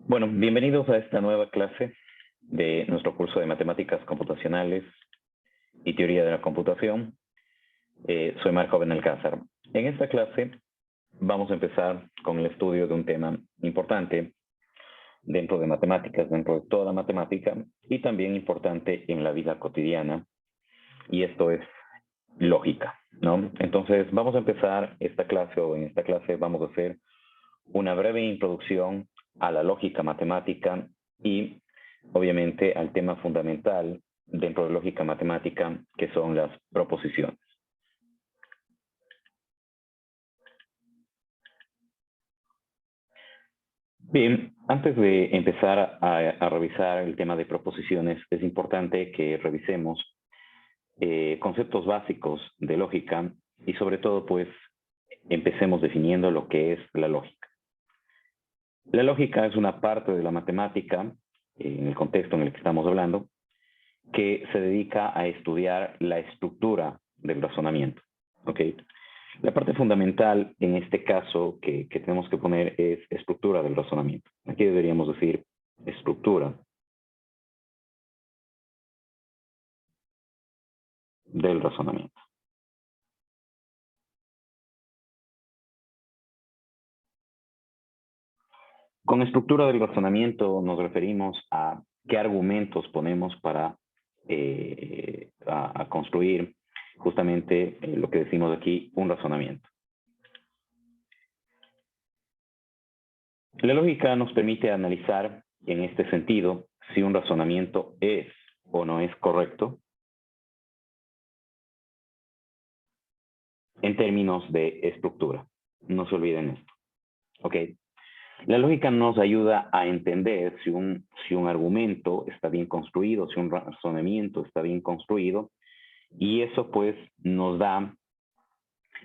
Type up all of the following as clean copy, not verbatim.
Bueno, bienvenidos a esta nueva clase de nuestro curso de Matemáticas Computacionales y Teoría de la Computación. Soy Marco Benalcázar. En esta clase vamos a empezar con el estudio de un tema importante dentro de matemáticas, dentro de toda matemática, y también importante en la vida cotidiana, y esto es lógica, ¿no? Entonces, vamos a empezar esta clase, o en esta clase vamos a hacer una breve introducción a la lógica matemática y, obviamente, al tema fundamental dentro de lógica matemática, que son las proposiciones. Bien, antes de empezar a revisar el tema de proposiciones, es importante que revisemos conceptos básicos de lógica y, sobre todo, pues, empecemos definiendo lo que es la lógica. La lógica es una parte de la matemática, en el contexto en el que estamos hablando, que se dedica a estudiar la estructura del razonamiento. ¿Ok? La parte fundamental en este caso que tenemos que poner es estructura del razonamiento. Aquí deberíamos decir estructura del razonamiento. Con estructura del razonamiento nos referimos a qué argumentos ponemos para a construir justamente lo que decimos aquí, un razonamiento. La lógica nos permite analizar en este sentido si un razonamiento es o no es correcto en términos de estructura. No se olviden esto. ¿Ok? La lógica nos ayuda a entender si un argumento está bien construido, si un razonamiento está bien construido, y eso pues nos da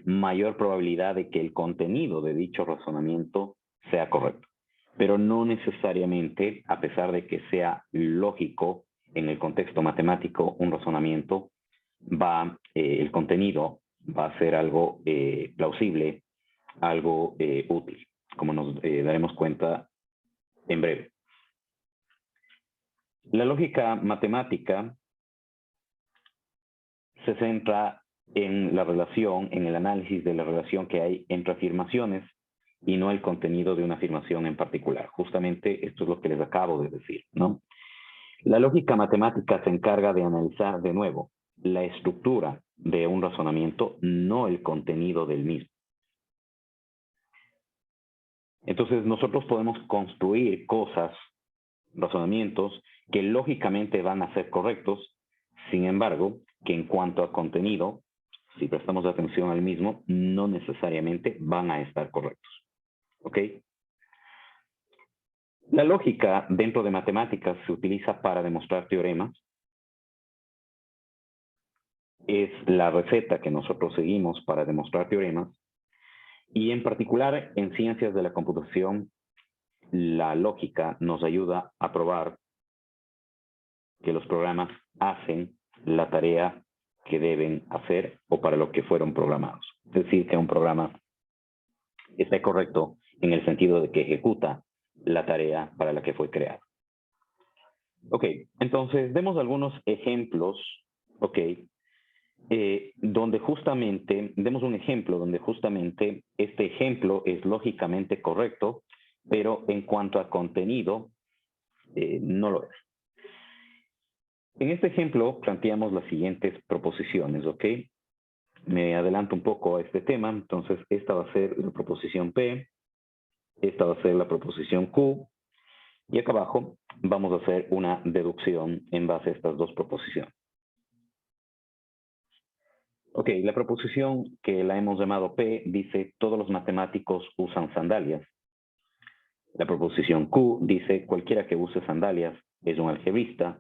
mayor probabilidad de que el contenido de dicho razonamiento sea correcto. Pero no necesariamente, a pesar de que sea lógico en el contexto matemático, un razonamiento el contenido va a ser algo plausible, algo útil, como nos daremos cuenta en breve. La lógica matemática se centra en la relación, en el análisis de la relación que hay entre afirmaciones y no el contenido de una afirmación en particular. Justamente esto es lo que les acabo de decir, ¿no? La lógica matemática se encarga de analizar de nuevo la estructura de un razonamiento, no el contenido del mismo. Entonces, nosotros podemos construir cosas, razonamientos, que lógicamente van a ser correctos, sin embargo, que en cuanto a contenido, si prestamos atención al mismo, no necesariamente van a estar correctos. ¿Ok? La lógica dentro de matemáticas se utiliza para demostrar teoremas. Es la receta que nosotros seguimos para demostrar teoremas. Y en particular, en ciencias de la computación, la lógica nos ayuda a probar que los programas hacen la tarea que deben hacer o para lo que fueron programados. Es decir, que un programa está correcto en el sentido de que ejecuta la tarea para la que fue creado. Ok, entonces demos algunos ejemplos, ok, donde justamente, demos un ejemplo donde justamente este ejemplo es lógicamente correcto, pero en cuanto a contenido, no lo es. En este ejemplo planteamos las siguientes proposiciones, ¿ok? Me adelanto un poco a este tema, entonces esta va a ser la proposición P, esta va a ser la proposición Q, y acá abajo vamos a hacer una deducción en base a estas dos proposiciones. Ok, la proposición que la hemos llamado P dice todos los matemáticos usan sandalias. La proposición Q dice cualquiera que use sandalias es un algebrista.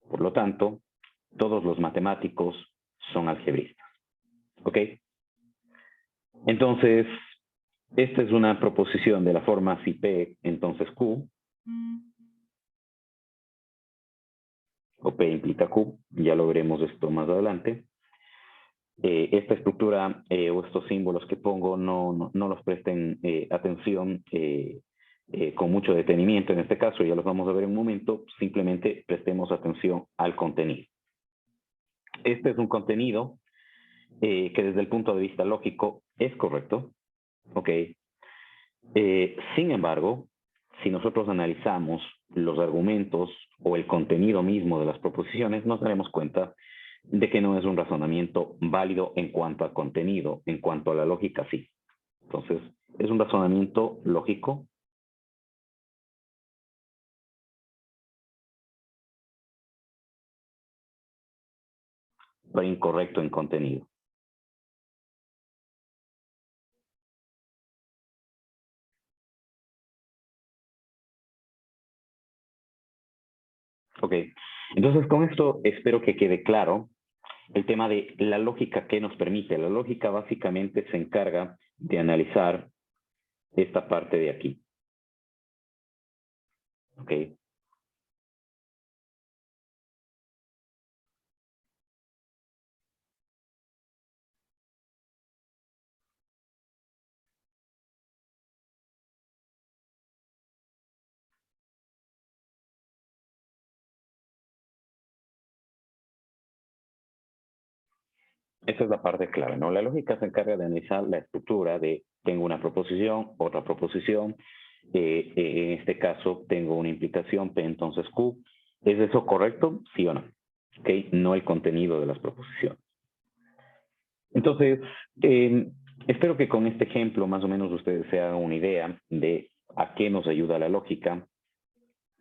Por lo tanto, todos los matemáticos son algebristas. ¿Ok? Entonces, esta es una proposición de la forma si P, entonces Q, o P implica Q, ya lo veremos esto más adelante. Esta estructura o estos símbolos que pongo no los presten atención con mucho detenimiento en este caso, ya los vamos a ver en un momento, simplemente prestemos atención al contenido. Este es un contenido que desde el punto de vista lógico es correcto, ¿ok? Sin embargo, si nosotros analizamos los argumentos o el contenido mismo de las proposiciones, nos daremos cuenta de que no es un razonamiento válido en cuanto a contenido, en cuanto a la lógica sí. Entonces, es un razonamiento lógico, pero incorrecto en contenido. Ok, entonces con esto espero que quede claro el tema de la lógica que nos permite. La lógica básicamente se encarga de analizar esta parte de aquí. Ok. Esa es la parte clave, ¿no? La lógica se encarga de analizar la estructura de tengo una proposición, otra proposición, en este caso tengo una implicación P entonces Q. ¿Es eso correcto? Sí o no. ¿Ok? No el contenido de las proposiciones. Entonces, espero que con este ejemplo más o menos ustedes se hagan una idea de a qué nos ayuda la lógica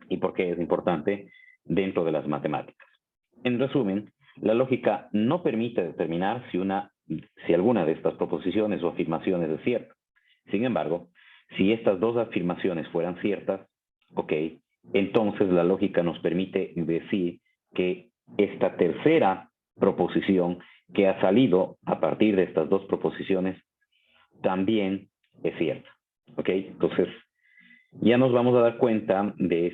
y por qué es importante dentro de las matemáticas. En resumen, la lógica no permite determinar si alguna de estas proposiciones o afirmaciones es cierta. Sin embargo, si estas dos afirmaciones fueran ciertas, ok, entonces la lógica nos permite decir que esta tercera proposición que ha salido a partir de estas dos proposiciones también es cierta. Ok, entonces ya nos vamos a dar cuenta de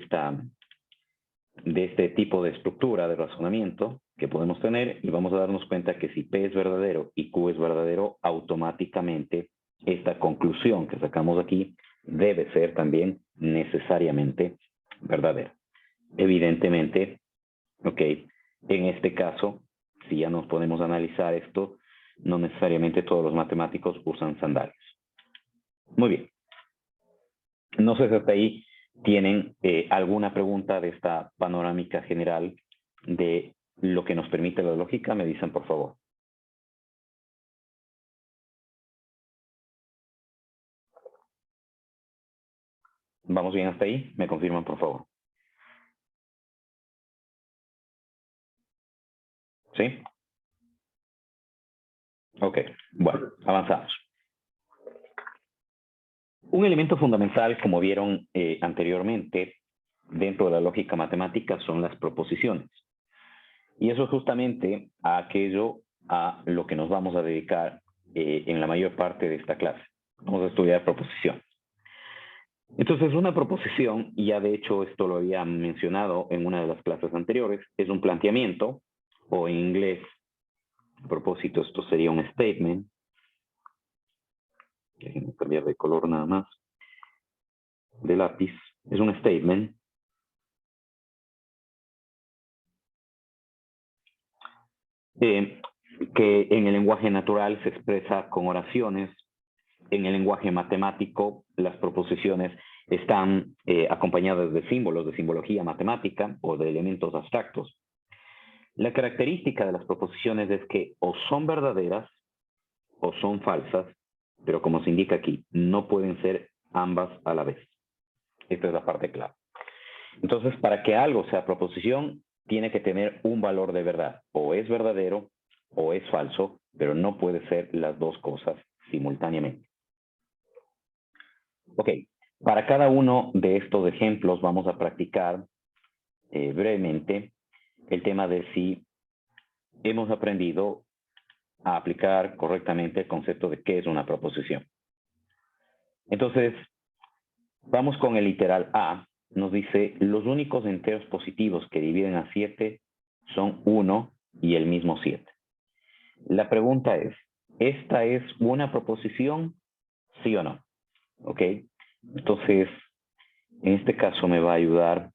este tipo de estructura de razonamiento que podemos tener y vamos a darnos cuenta que si P es verdadero y Q es verdadero, automáticamente esta conclusión que sacamos aquí debe ser también necesariamente verdadera. Evidentemente, ok, en este caso, si ya nos podemos analizar esto, no necesariamente todos los matemáticos usan sandalias. Muy bien. No sé si hasta ahí tienen alguna pregunta de esta panorámica general de lo que nos permite la lógica. Me dicen, por favor. ¿Vamos bien hasta ahí? Me confirman, por favor. ¿Sí? Ok. Bueno, avanzamos. Un elemento fundamental, como vieron anteriormente, dentro de la lógica matemática son las proposiciones. Y eso es justamente a lo que nos vamos a dedicar en la mayor parte de esta clase. Vamos a estudiar proposiciones. Entonces, una proposición, y ya de hecho esto lo había mencionado en una de las clases anteriores, es un planteamiento, o en inglés, a propósito, esto sería un statement. Déjenme cambiar de color nada más, de lápiz. Es un statement que en el lenguaje natural se expresa con oraciones. En el lenguaje matemático, las proposiciones están acompañadas de símbolos, de simbología matemática o de elementos abstractos. La característica de las proposiciones es que o son verdaderas o son falsas, pero como se indica aquí, no pueden ser ambas a la vez. Esta es la parte clave. Entonces, para que algo sea proposición, tiene que tener un valor de verdad. O es verdadero o es falso, pero no puede ser las dos cosas simultáneamente. Ok, para cada uno de estos ejemplos vamos a practicar brevemente el tema de si hemos aprendido a aplicar correctamente el concepto de qué es una proposición. Entonces, vamos con el literal A. Nos dice, los únicos enteros positivos que dividen a 7 son 1 y el mismo 7. La pregunta es, ¿esta es una proposición? ¿Sí o no? ¿Ok? Entonces, En este caso me va a ayudar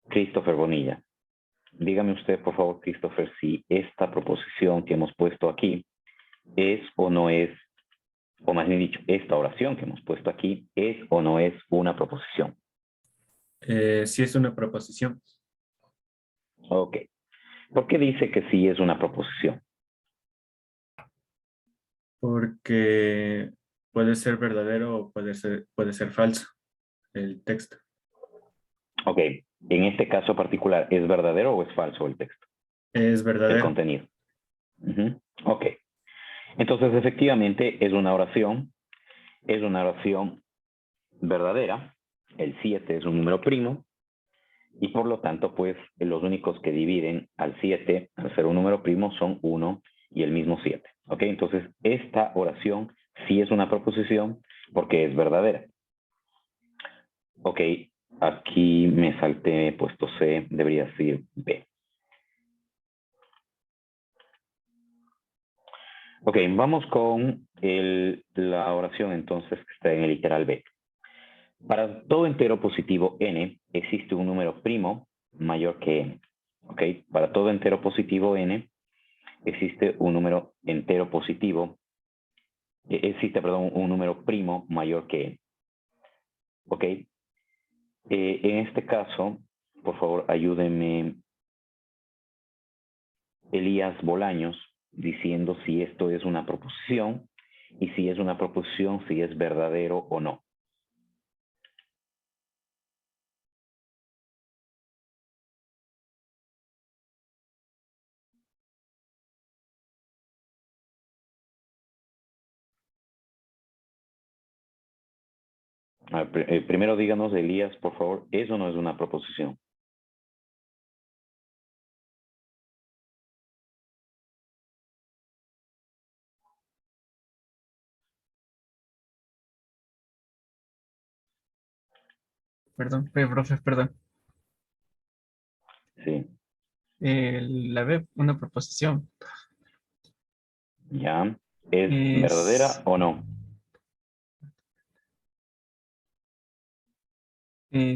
Christopher Bonilla. Dígame usted, por favor, Christopher, si esta proposición que hemos puesto aquí es o no es, o más bien dicho, esta oración que hemos puesto aquí es o no es una proposición. Sí es una proposición. Ok. ¿Por qué dice que sí es una proposición? Porque puede ser verdadero o puede ser falso el texto. Ok. En este caso particular, ¿es verdadero o es falso el texto? Es El verdadero. contenido. Ok. Entonces, efectivamente, es una oración verdadera. El 7 es un número primo y por lo tanto, pues, los únicos que dividen al 7, al ser un número primo, son 1 y el mismo 7. Ok, entonces, esta oración sí es una proposición porque es verdadera. Ok, aquí me salté, he puesto C, debería decir B. Ok, vamos con la oración entonces que está en el literal B. Para todo entero positivo n, existe un número primo mayor que n. Ok, para todo entero positivo n, existe un número entero positivo, un número primo mayor que n. Ok, en este caso, por favor, ayúdenme Elías Bolaños diciendo si esto es una proposición y si es una proposición, si es verdadero o no. Primero díganos, Elías, por favor, eso no es una proposición. Perdón, profe, perdón. Sí, La B, una proposición. ya. ¿Es verdadera Es, o no?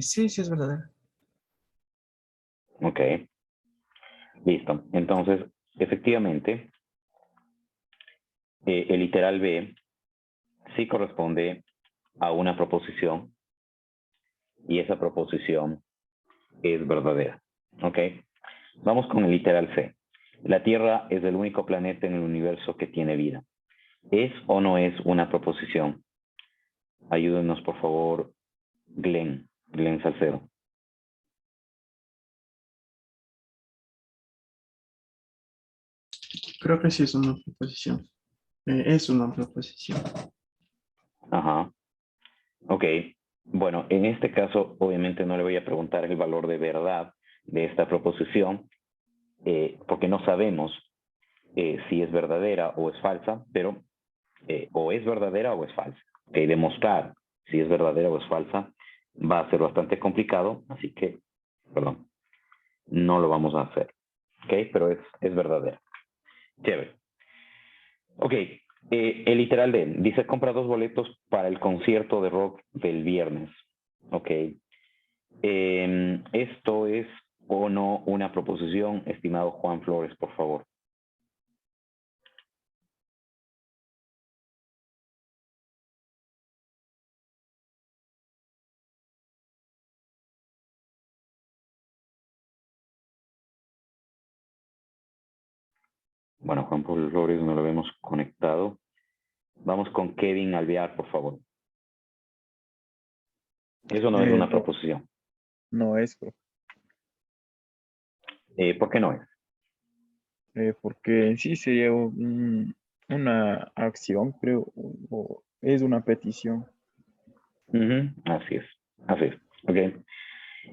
sí, sí es verdadera. Ok, listo. Entonces, efectivamente, el literal B sí corresponde a una proposición y esa proposición es verdadera. Ok, vamos con el literal C. La Tierra es el único planeta en el universo que tiene vida. ¿Es o no es una proposición? Ayúdenos, por favor, Glenn Salcedo. Creo que sí es una proposición. Es una proposición. Ajá. Ok. Bueno, en este caso, obviamente no le voy a preguntar el valor de verdad de esta proposición, porque no sabemos si es verdadera o es falsa, pero o es verdadera o es falsa. Okay, demostrar si es verdadera o es falsa va a ser bastante complicado, así que, perdón, no lo vamos a hacer. Ok, pero es verdadera. Chévere. Ok, el literal de dice compra 2 boletos para el concierto de rock del viernes. Ok, esto es o no una proposición, estimado Juan Flores, por favor. Bueno, Juan Flores no lo vemos conectado. Vamos con Kevin Alvear, por favor. Eso no es una No, proposición. no es, profe. ¿Por qué no es? Porque en sí sería una acción, creo, o es una petición. Así es, así es. Okay.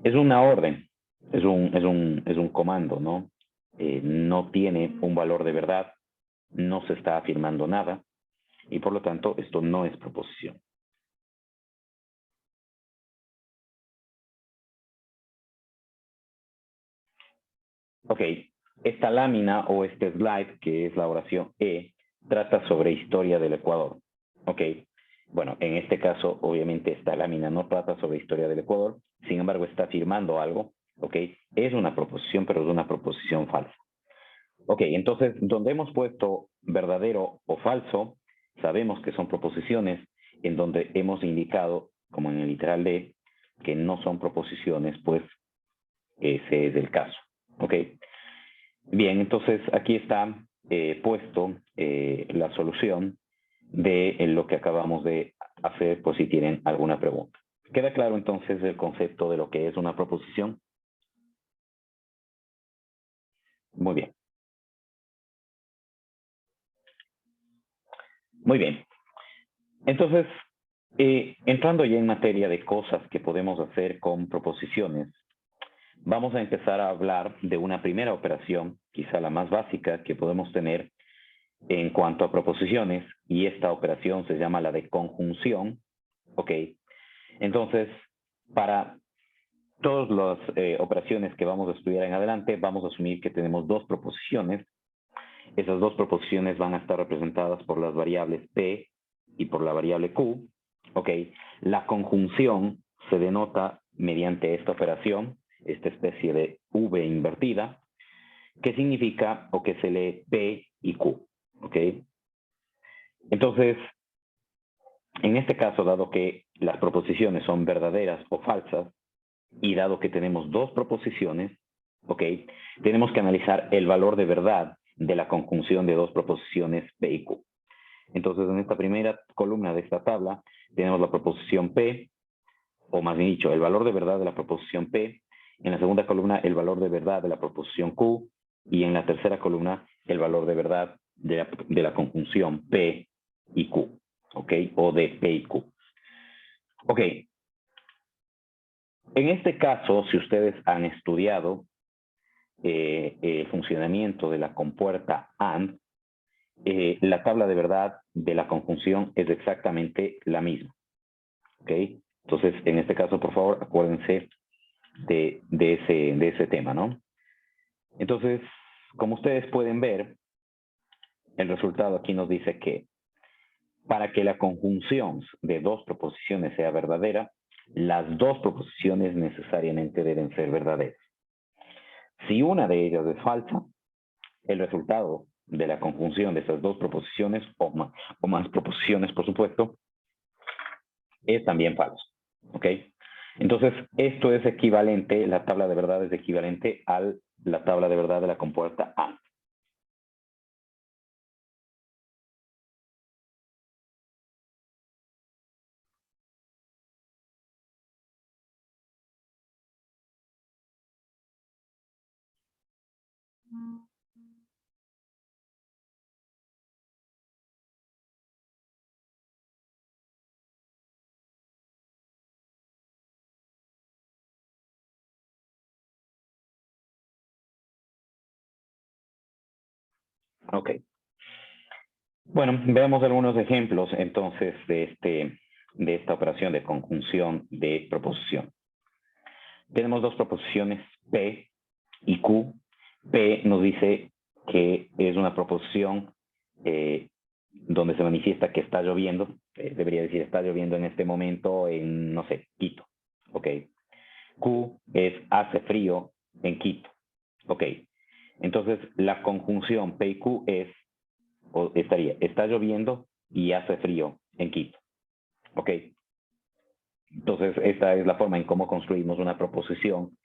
Es una orden, es un comando, ¿no? No tiene un valor de verdad, no se está afirmando nada y por lo tanto esto no es proposición. Ok, esta lámina o este slide, que es la oración E, trata sobre historia del Ecuador. Ok, Bueno, en este caso, obviamente, esta lámina no trata sobre historia del Ecuador, sin embargo, está afirmando algo, ¿ok? Es una proposición, pero es una proposición falsa. Ok, entonces, donde hemos puesto verdadero o falso, sabemos que son proposiciones en donde hemos indicado, como en el literal de, que no son proposiciones, pues ese es el caso. Ok, bien, entonces aquí está puesto la solución de lo que acabamos de hacer, por si tienen alguna pregunta. ¿Queda claro entonces el concepto de lo que es una proposición? Muy bien. Muy bien. Entonces, entrando ya en materia de cosas que podemos hacer con proposiciones, vamos a empezar a hablar de una primera operación, quizá la más básica que podemos tener en cuanto a proposiciones, y esta operación se llama la de conjunción. Ok, entonces, para todas las operaciones que vamos a estudiar en adelante, vamos a asumir que tenemos dos proposiciones. Esas dos proposiciones van a estar representadas por las variables P y por la variable Q. Ok, la conjunción se denota mediante esta operación, esta especie de V invertida, que significa o que se lee P y Q. Ok, entonces, en este caso, dado que las proposiciones son verdaderas o falsas, y dado que tenemos dos proposiciones, ok, tenemos que analizar el valor de verdad de la conjunción de dos proposiciones P y Q. Entonces, en esta primera columna de esta tabla, tenemos la proposición P, o más bien dicho, el valor de verdad de la proposición P. En la segunda columna, el valor de verdad de la proposición Q. Y en la tercera columna, el valor de verdad de la conjunción P y Q. ¿Ok? O de P y Q. Ok. En este caso, si ustedes han estudiado el funcionamiento de la compuerta AND, la tabla de verdad de la conjunción es exactamente la misma. ¿Ok? Entonces, en este caso, por favor, acuérdense de ese tema, ¿no? Entonces, como ustedes pueden ver, el resultado aquí nos dice que para que la conjunción de dos proposiciones sea verdadera, las dos proposiciones necesariamente deben ser verdaderas. Si una de ellas es falsa, el resultado de la conjunción de esas dos proposiciones, o más proposiciones, por supuesto, es también falso. ¿Ok? Entonces, esto es equivalente, la tabla de verdad es equivalente a la tabla de verdad de la compuerta AND. Ok. Bueno, veamos algunos ejemplos entonces de esta operación de conjunción de proposición. Tenemos dos proposiciones P y Q. P nos dice que es una proposición donde se manifiesta que está lloviendo. Debería decir está lloviendo en este momento en, no sé, Quito. Ok. Q es hace frío en Quito. Ok. Entonces, la conjunción P y Q es, o estaría, está lloviendo y hace frío en Quito. Ok. Entonces, esta es la forma en cómo construimos una proposición,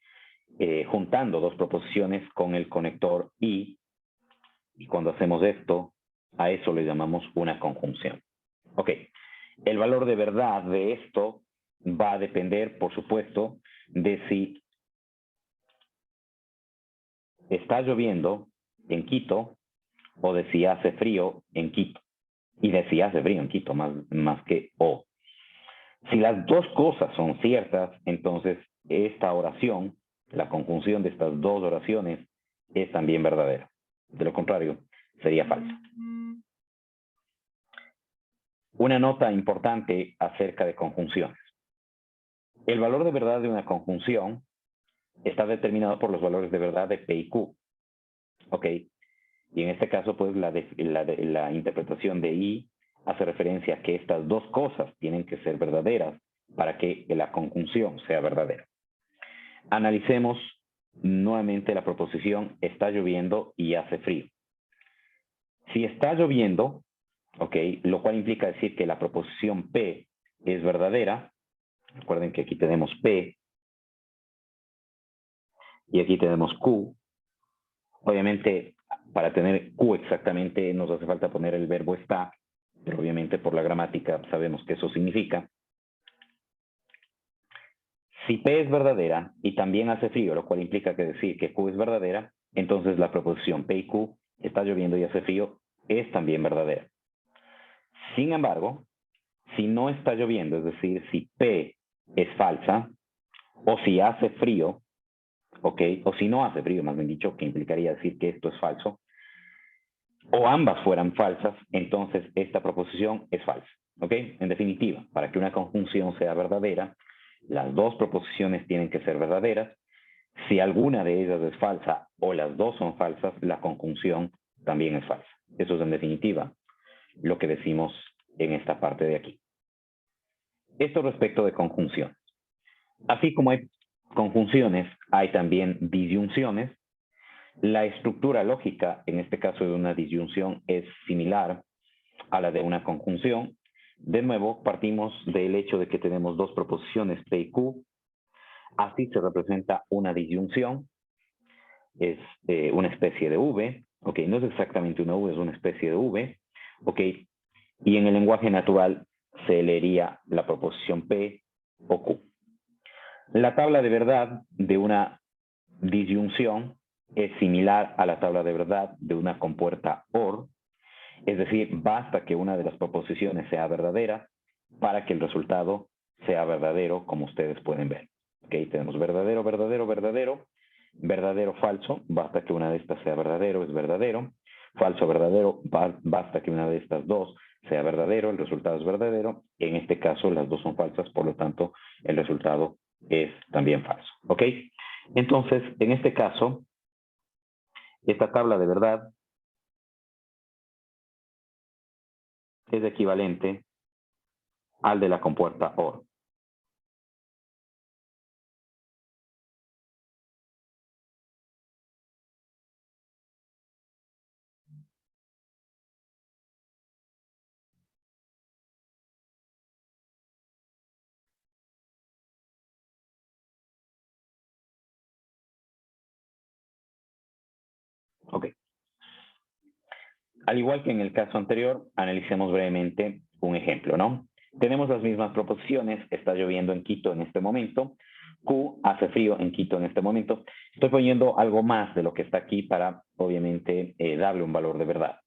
juntando dos proposiciones con el conector y cuando hacemos esto, a eso le llamamos una conjunción. Ok. El valor de verdad de esto va a depender, por supuesto, de si está lloviendo en Quito o de si hace frío en Quito. Y de si hace frío en Quito, más que o. Si las dos cosas son ciertas, entonces esta oración, la conjunción de estas dos oraciones, es también verdadera. De lo contrario, sería falsa. Una nota importante acerca de conjunciones. El valor de verdad de una conjunción está determinado por los valores de verdad de P y Q. ¿Ok? Y en este caso, pues, la interpretación de I hace referencia a que estas dos cosas tienen que ser verdaderas para que la conjunción sea verdadera. Analicemos nuevamente la proposición está lloviendo y hace frío. Si está lloviendo, ¿ok? Lo cual implica decir que la proposición P es verdadera. Recuerden que aquí tenemos P y aquí tenemos Q. Obviamente, para tener Q exactamente nos hace falta poner el verbo está, pero obviamente por la gramática sabemos que eso significa. Si P es verdadera y también hace frío, lo cual implica que decir que Q es verdadera, entonces la proposición P y Q, está lloviendo y hace frío, es también verdadera. Sin embargo, si no está lloviendo, es decir, si P es falsa, o si hace frío, ¿ok? O si no hace frío, más bien dicho, que implicaría decir que esto es falso, o ambas fueran falsas, entonces esta proposición es falsa, ¿ok? En definitiva, para que una conjunción sea verdadera, las dos proposiciones tienen que ser verdaderas. Si alguna de ellas es falsa o las dos son falsas, la conjunción también es falsa. Eso es en definitiva lo que decimos en esta parte de aquí. Esto respecto de conjunciones. Así como hay conjunciones, hay también disyunciones. La estructura lógica, en este caso de una disyunción, es similar a la de una conjunción. De nuevo, partimos del hecho de que tenemos dos proposiciones P y Q. Así se representa una disyunción. Es una especie de V. ¿Ok? No es exactamente una V, es una especie de V. ¿Ok? Y en el lenguaje natural se leería la proposición P o Q. La tabla de verdad de una disyunción es similar a la tabla de verdad de una compuerta OR. Es decir, basta que una de las proposiciones sea verdadera para que el resultado sea verdadero, como ustedes pueden ver. ¿Okay? Tenemos verdadero, verdadero, verdadero, verdadero, falso. Basta que una de estas sea verdadero, es verdadero. Falso, verdadero, basta que una de estas dos sea verdadero, el resultado es verdadero. En este caso, las dos son falsas, por lo tanto, el resultado es también falso. ¿Ok? Entonces, en este caso, esta tabla de verdad es equivalente al de la compuerta OR. Ok. Al igual que en el caso anterior, analicemos brevemente un ejemplo, ¿no? Tenemos las mismas proposiciones, está lloviendo en Quito en este momento, Q hace frío en Quito en este momento. Estoy poniendo algo más de lo que está aquí para, obviamente, darle un valor de verdad.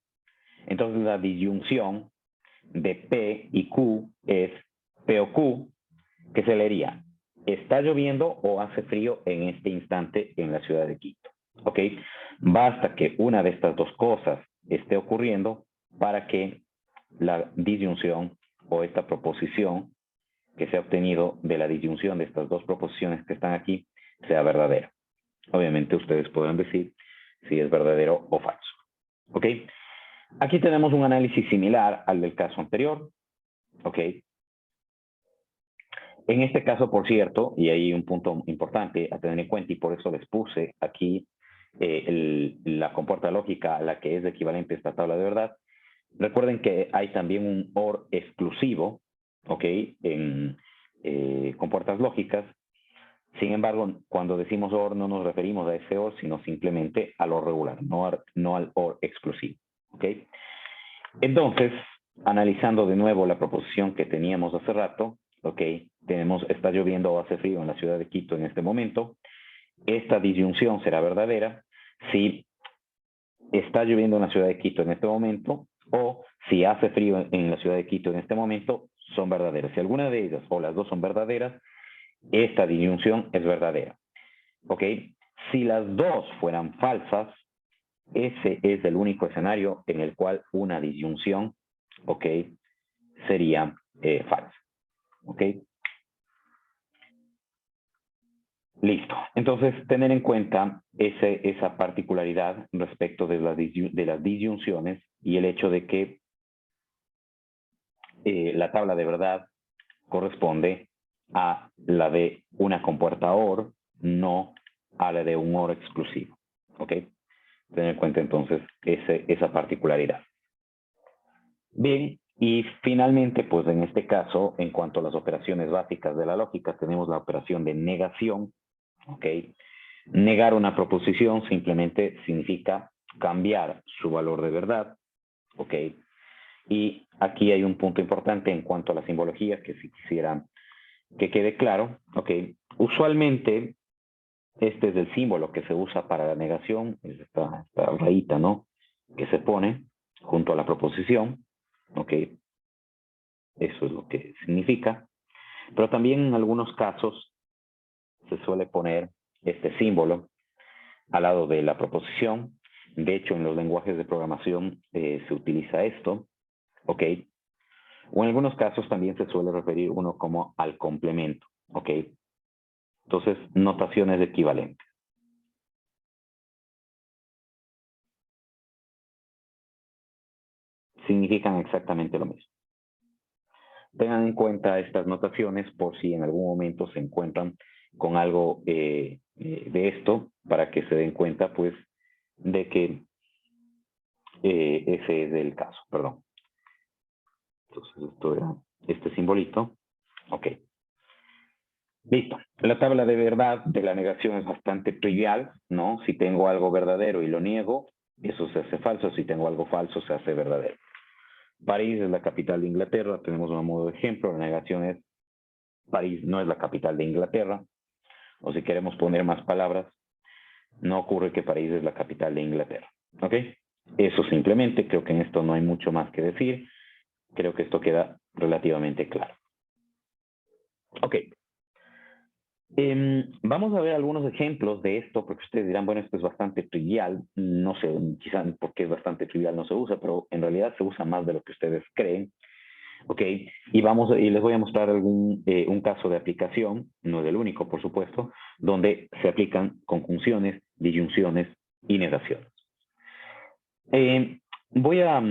Entonces, la disyunción de P y Q es P o Q, que se leería, está lloviendo o hace frío en este instante en la ciudad de Quito. ¿Ok? Basta que una de estas dos cosas esté ocurriendo para que la disyunción o esta proposición que se ha obtenido de la disyunción de estas dos proposiciones que están aquí sea verdadera. Obviamente ustedes pueden decir si es verdadero o falso. ¿Ok? Aquí tenemos un análisis similar al del caso anterior. ¿Ok? En este caso, por cierto, y hay un punto importante a tener en cuenta y por eso les puse aquí la compuerta lógica a la que es equivalente esta tabla de verdad. Recuerden que hay también un OR exclusivo, ¿ok? En compuertas lógicas. Sin embargo, cuando decimos OR no nos referimos a ese OR, sino simplemente al OR regular, no al OR exclusivo, ¿ok? Entonces, analizando de nuevo la proposición que teníamos hace rato, ¿ok? Tenemos, está lloviendo o hace frío en la ciudad de Quito en este momento. Esta disyunción será verdadera si está lloviendo en la ciudad de Quito en este momento o si hace frío en la ciudad de Quito en este momento, son verdaderas. Si alguna de ellas o las dos son verdaderas, esta disyunción es verdadera. ¿Ok? Si las dos fueran falsas, ese es el único escenario en el cual una disyunción, ¿ok? Sería falsa. ¿Ok? Listo. Entonces, tener en cuenta esa particularidad respecto de las disyunciones y el hecho de que la tabla de verdad corresponde a la de una compuerta OR, no a la de un OR exclusivo. ¿Ok? Tener en cuenta entonces esa particularidad. Bien, y finalmente, pues en este caso, en cuanto a las operaciones básicas de la lógica, tenemos la operación de negación. ¿Ok? Negar una proposición simplemente significa cambiar su valor de verdad. ¿Ok? Y aquí hay un punto importante en cuanto a la simbología que si quisiera que quede claro. ¿Ok? Usualmente, este es el símbolo que se usa para la negación, es esta rayita, ¿no? Que se pone junto a la proposición. ¿Ok? Eso es lo que significa. Pero también en algunos casos se suele poner este símbolo al lado de la proposición. De hecho, en los lenguajes de programación se utiliza esto. ¿Ok? O en algunos casos también se suele referir uno como al complemento. ¿Ok? Entonces, notaciones equivalentes. Significan exactamente lo mismo. Tengan en cuenta estas notaciones por si en algún momento se encuentran con algo de esto, para que se den cuenta, pues, de que ese es el caso, perdón. Entonces, esto era este simbolito. Ok. Listo. La tabla de verdad de la negación es bastante trivial, ¿no? Si tengo algo verdadero y lo niego, eso se hace falso. Si tengo algo falso, se hace verdadero. París es la capital de Inglaterra. Tenemos un modo de ejemplo. La negación es París no es la capital de Inglaterra. O si queremos poner más palabras, no ocurre que París es la capital de Inglaterra. ¿Ok? Eso simplemente, creo que en esto no hay mucho más que decir. Creo que esto queda relativamente claro. Ok. Vamos a ver algunos ejemplos de esto, porque ustedes dirán, bueno, esto es bastante trivial. No sé, quizás porque es bastante trivial no se usa, pero en realidad se usa más de lo que ustedes creen. Ok, y les voy a mostrar un caso de aplicación, no es el único, por supuesto, donde se aplican conjunciones, disyunciones y negaciones. Voy a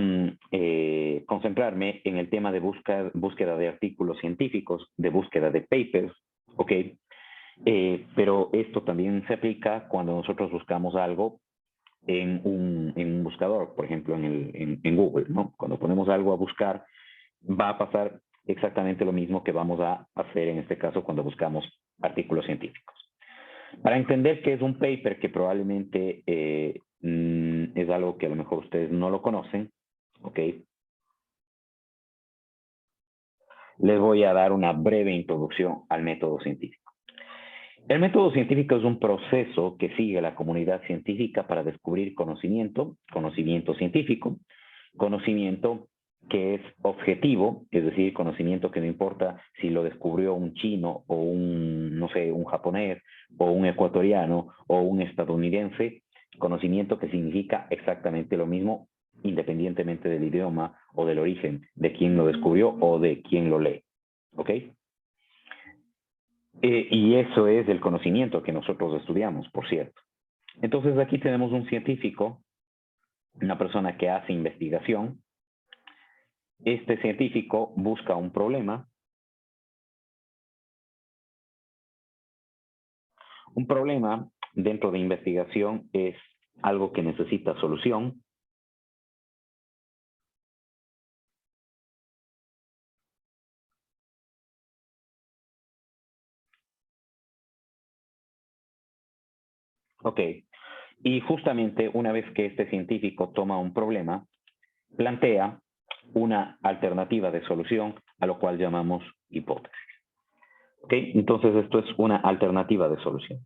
concentrarme en el tema de búsqueda de artículos científicos, de búsqueda de papers, ok, pero esto también se aplica cuando nosotros buscamos algo en un buscador, por ejemplo, en Google, ¿no? Cuando ponemos algo a buscar, va a pasar exactamente lo mismo que vamos a hacer en este caso cuando buscamos artículos científicos. Para entender qué es un paper, que probablemente es algo que a lo mejor ustedes no lo conocen, ¿ok? Les voy a dar una breve introducción al método científico. El método científico es un proceso que sigue la comunidad científica para descubrir conocimiento científico, conocimiento que es objetivo, es decir, conocimiento que no importa si lo descubrió un chino o no sé, un japonés o un ecuatoriano o un estadounidense, conocimiento que significa exactamente lo mismo independientemente del idioma o del origen de quien lo descubrió o de quien lo lee. ¿Ok? Y eso es el conocimiento que nosotros estudiamos, por cierto. Entonces aquí tenemos un científico, una persona que hace investigación. Este científico busca un problema. Un problema dentro de investigación es algo que necesita solución. Ok. Y justamente una vez que este científico toma un problema, plantea una alternativa de solución, a lo cual llamamos hipótesis. Ok. Entonces esto es una alternativa de solución.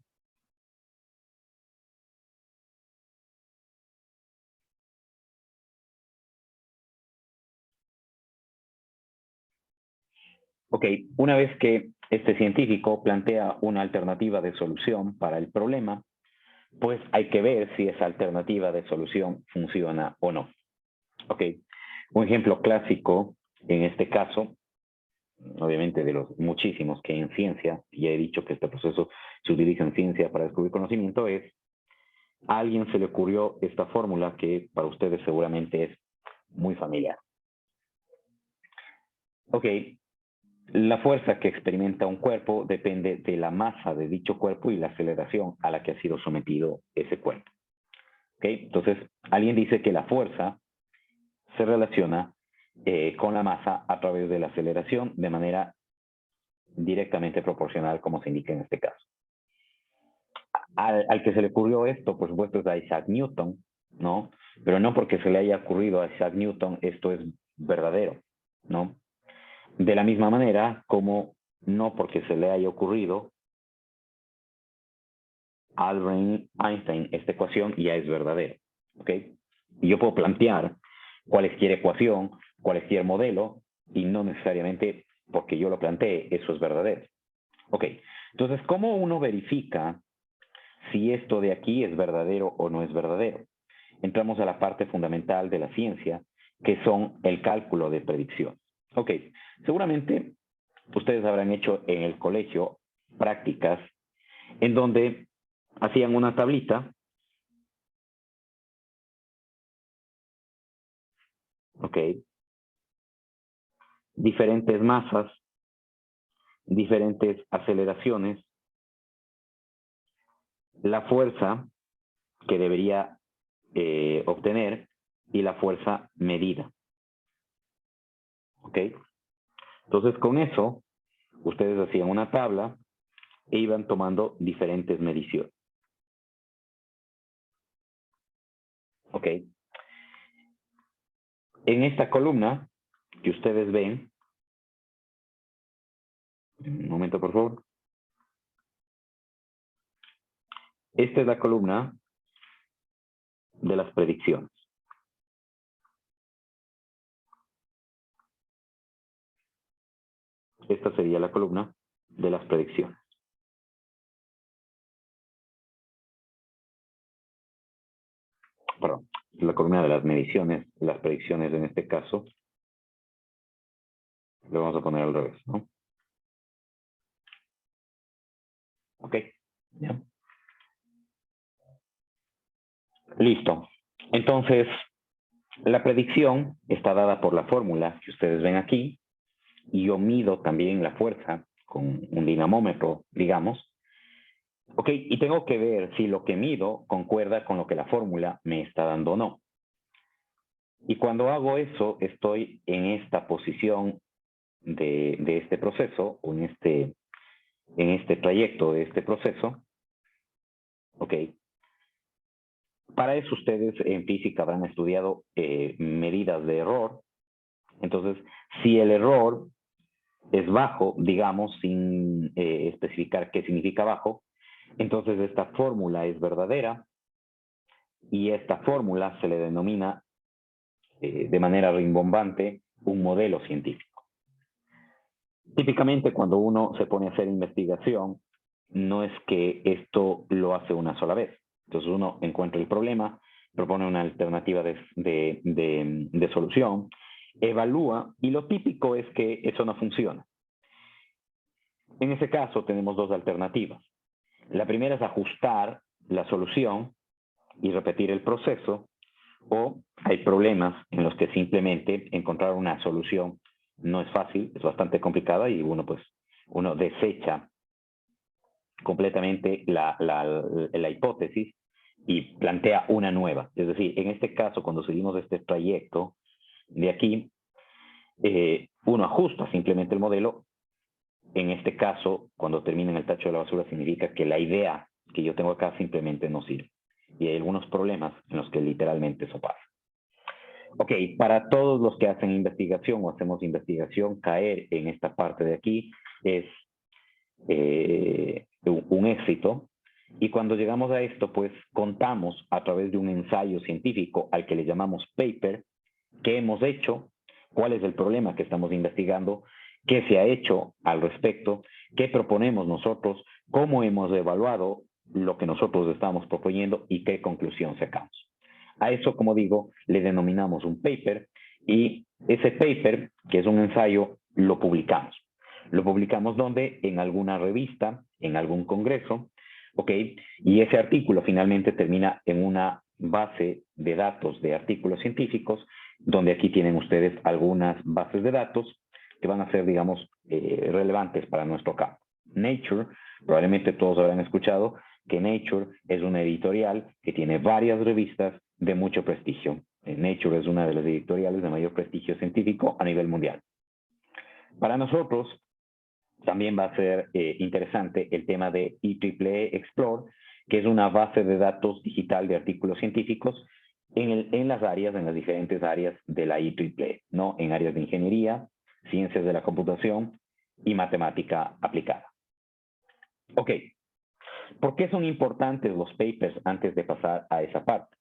Ok, una vez que este científico plantea una alternativa de solución para el problema, pues hay que ver si esa alternativa de solución funciona o no. Ok, un ejemplo clásico en este caso, obviamente de los muchísimos que hay en ciencia, ya he dicho que este proceso se utiliza en ciencia para descubrir conocimiento, es a alguien se le ocurrió esta fórmula que para ustedes seguramente es muy familiar. Ok, la fuerza que experimenta un cuerpo depende de la masa de dicho cuerpo y la aceleración a la que ha sido sometido ese cuerpo. Ok, entonces alguien dice que la fuerza se relaciona con la masa a través de la aceleración de manera directamente proporcional, como se indica en este caso. Al que se le ocurrió esto, por supuesto, es a Isaac Newton, ¿no? Pero no porque se le haya ocurrido a Isaac Newton esto es verdadero, ¿no? De la misma manera como no porque se le haya ocurrido a Albert Einstein esta ecuación ya es verdadero, ¿ok? Y yo puedo plantear cualquier ecuación, cualquier modelo, y no necesariamente porque yo lo planteé, eso es verdadero. Ok, entonces, ¿cómo uno verifica si esto de aquí es verdadero o no es verdadero? Entramos a la parte fundamental de la ciencia, que son el cálculo de predicción. Ok, seguramente ustedes habrán hecho en el colegio prácticas en donde hacían una tablita, ok, diferentes masas, diferentes aceleraciones, la fuerza que debería obtener y la fuerza medida. ¿Ok? Entonces, con eso, ustedes hacían una tabla e iban tomando diferentes mediciones. ¿Ok? En esta columna que ustedes ven, un momento por favor. Esta es la columna de las predicciones. Esta sería la columna de las predicciones. Perdón, la columna de las mediciones, las predicciones en este caso. Lo vamos a poner al revés, ¿no? Ok, ya. Listo. Entonces, la predicción está dada por la fórmula que ustedes ven aquí, y yo mido también la fuerza con un dinamómetro, digamos. Ok, y tengo que ver si lo que mido concuerda con lo que la fórmula me está dando o no. Y cuando hago eso, estoy en esta posición de este proceso, o en este trayecto de este proceso. Ok. Para eso ustedes en física habrán estudiado medidas de error. Entonces, si el error es bajo, digamos, sin especificar qué significa bajo, entonces esta fórmula es verdadera y esta fórmula se le denomina de manera rimbombante un modelo científico. Típicamente cuando uno se pone a hacer investigación, no es que esto lo hace una sola vez. Entonces uno encuentra el problema, propone una alternativa de solución, evalúa, y lo típico es que eso no funciona. En ese caso tenemos dos alternativas. La primera es ajustar la solución y repetir el proceso, o hay problemas en los que simplemente encontrar una solución no es fácil, es bastante complicada y uno desecha completamente la hipótesis y plantea una nueva. Es decir, en este caso, cuando seguimos este trayecto de aquí, uno ajusta simplemente el modelo. En este caso, cuando termina en el tacho de la basura, significa que la idea que yo tengo acá simplemente no sirve. Y hay algunos problemas en los que literalmente eso pasa. Ok, para todos los que hacen investigación o hacemos investigación, caer en esta parte de aquí es un éxito. Y cuando llegamos a esto, pues contamos a través de un ensayo científico al que le llamamos paper, qué hemos hecho, cuál es el problema que estamos investigando, qué se ha hecho al respecto, qué proponemos nosotros, cómo hemos evaluado lo que nosotros estamos proponiendo y qué conclusión sacamos. A eso, como digo, le denominamos un paper, y ese paper, que es un ensayo, lo publicamos. Lo publicamos ¿dónde? En alguna revista, en algún congreso, ¿ok? Y ese artículo finalmente termina en una base de datos de artículos científicos, donde aquí tienen ustedes algunas bases de datos que van a ser, digamos, relevantes para nuestro campo. Nature, probablemente todos habrán escuchado que Nature es una editorial que tiene varias revistas de mucho prestigio. Nature es una de las editoriales de mayor prestigio científico a nivel mundial. Para nosotros, también va a ser interesante el tema de EEE Explore, que es una base de datos digital de artículos científicos en las diferentes áreas de la EEE, ¿no? En áreas de ingeniería, ciencias de la computación y matemática aplicada. Ok, ¿por qué son importantes los papers antes de pasar a esa parte?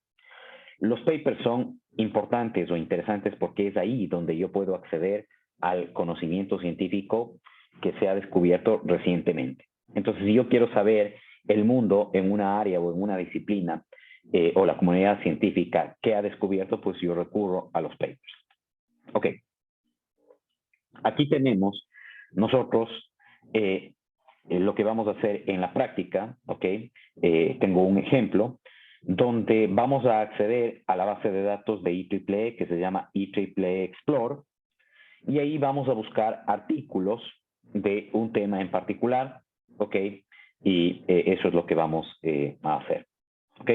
Los papers son importantes o interesantes porque es ahí donde yo puedo acceder al conocimiento científico que se ha descubierto recientemente. Entonces, si yo quiero saber el mundo en una área o en una disciplina o la comunidad científica que ha descubierto, pues yo recurro a los papers. Ok. Aquí tenemos nosotros lo que vamos a hacer en la práctica, ¿ok? Tengo un ejemplo donde vamos a acceder a la base de datos de EEE que se llama EEE Explore y ahí vamos a buscar artículos de un tema en particular, ¿ok? Y eso es lo que vamos a hacer, ¿ok?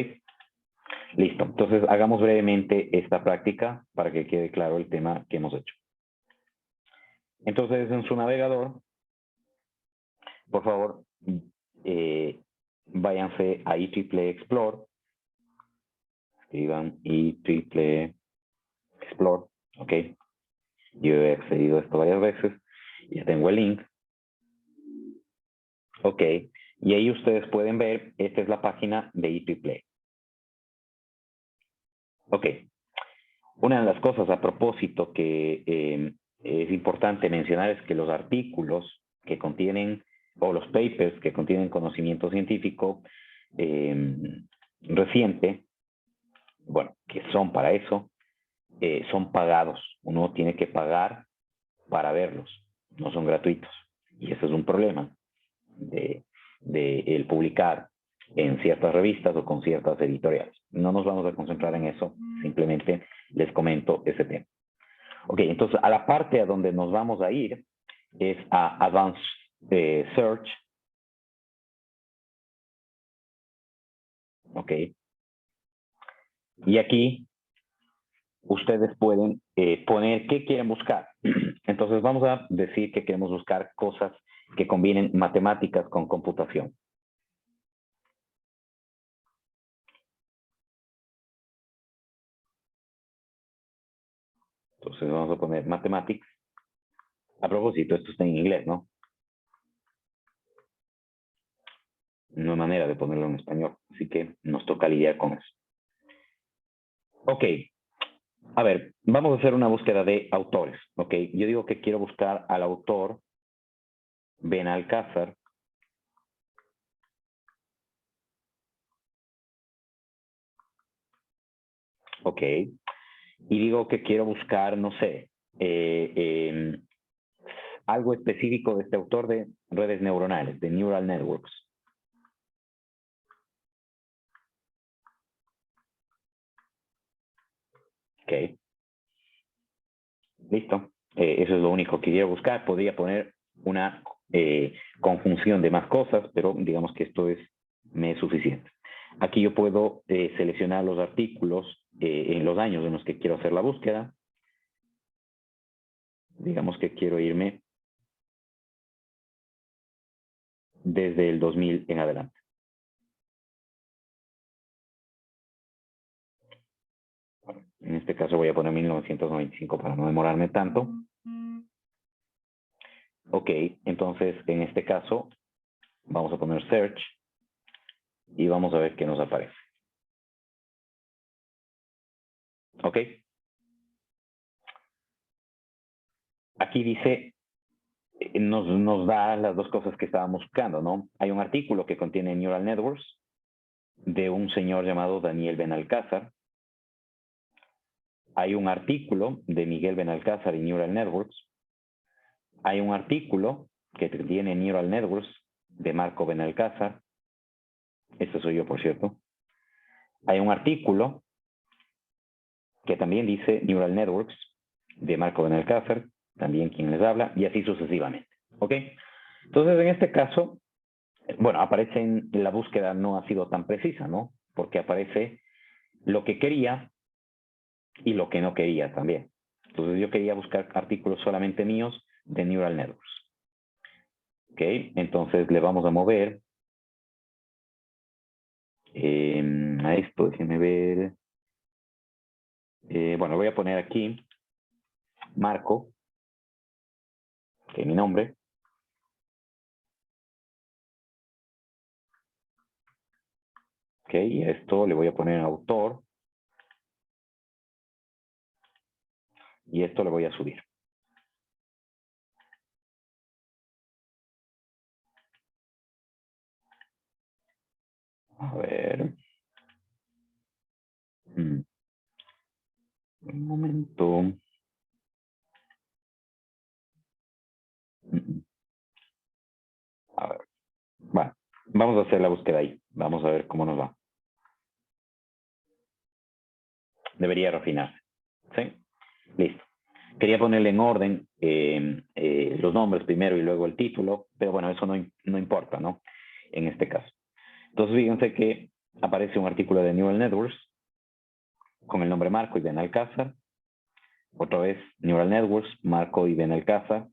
Listo, entonces hagamos brevemente esta práctica para que quede claro el tema que hemos hecho. Entonces en su navegador, por favor, váyanse a EEE Explore, escriban EEE Explore, ¿ok? Yo he accedido a esto varias veces, ya tengo el link. Ok, y ahí ustedes pueden ver, esta es la página de EEE. Ok, una de las cosas a propósito que es importante mencionar es que los artículos que contienen, o los papers que contienen conocimiento científico reciente, bueno, que son para eso, son pagados. Uno tiene que pagar para verlos, no son gratuitos. Y ese es un problema de el publicar en ciertas revistas o con ciertas editoriales. No nos vamos a concentrar en eso, simplemente les comento ese tema. Ok, entonces a la parte a donde nos vamos a ir es a Advanced Search. Ok. Y aquí ustedes pueden poner qué quieren buscar. Entonces vamos a decir que queremos buscar cosas que combinen matemáticas con computación. Entonces vamos a poner mathematics. A propósito, esto está en inglés, ¿no? No hay manera de ponerlo en español, así que nos toca lidiar con eso. Ok, a ver, vamos a hacer una búsqueda de autores, ok. Yo digo que quiero buscar al autor Benalcázar. Ok, y digo que quiero buscar, no sé, algo específico de este autor de redes neuronales, de neural networks. Ok. Listo. Eso es lo único que quiero buscar. Podría poner una conjunción de más cosas, pero digamos que esto me es suficiente. Aquí yo puedo seleccionar los artículos en los años en los que quiero hacer la búsqueda. Digamos que quiero irme desde el 2000 en adelante. En este caso voy a poner 1995 para no demorarme tanto. Ok, entonces en este caso vamos a poner search y vamos a ver qué nos aparece. Ok. Aquí dice, nos da las dos cosas que estábamos buscando, ¿no? Hay un artículo que contiene Neural Networks de un señor llamado Daniel Benalcázar. Hay un artículo de Miguel Benalcázar y Neural Networks. Hay un artículo que tiene Neural Networks de Marco Benalcázar. Este soy yo, por cierto. Hay un artículo que también dice Neural Networks de Marco Benalcázar. también quien les habla, y así sucesivamente. ¿Ok? Entonces, en este caso, bueno, aparece en la búsqueda, no ha sido tan precisa, ¿no? Porque aparece lo que quería y lo que no quería también. Entonces, yo quería buscar artículos solamente míos de Neural Networks. ¿Ok? Entonces, le vamos a mover a esto, déjenme ver. Bueno, voy a poner aquí Marco, que es mi nombre. Ok, y a esto le voy a poner autor. Y esto le voy a subir. A ver. Un momento. A ver. Bueno, vamos a hacer la búsqueda ahí. Vamos a ver cómo nos va. Debería refinarse. ¿Sí? Listo. Quería ponerle en orden los nombres primero y luego el título, pero bueno, eso no importa, ¿no? En este caso. Entonces, fíjense que aparece un artículo de Neural Networks con el nombre Marco y Benalcázar. Otra vez Neural Networks, Marco y Benalcázar.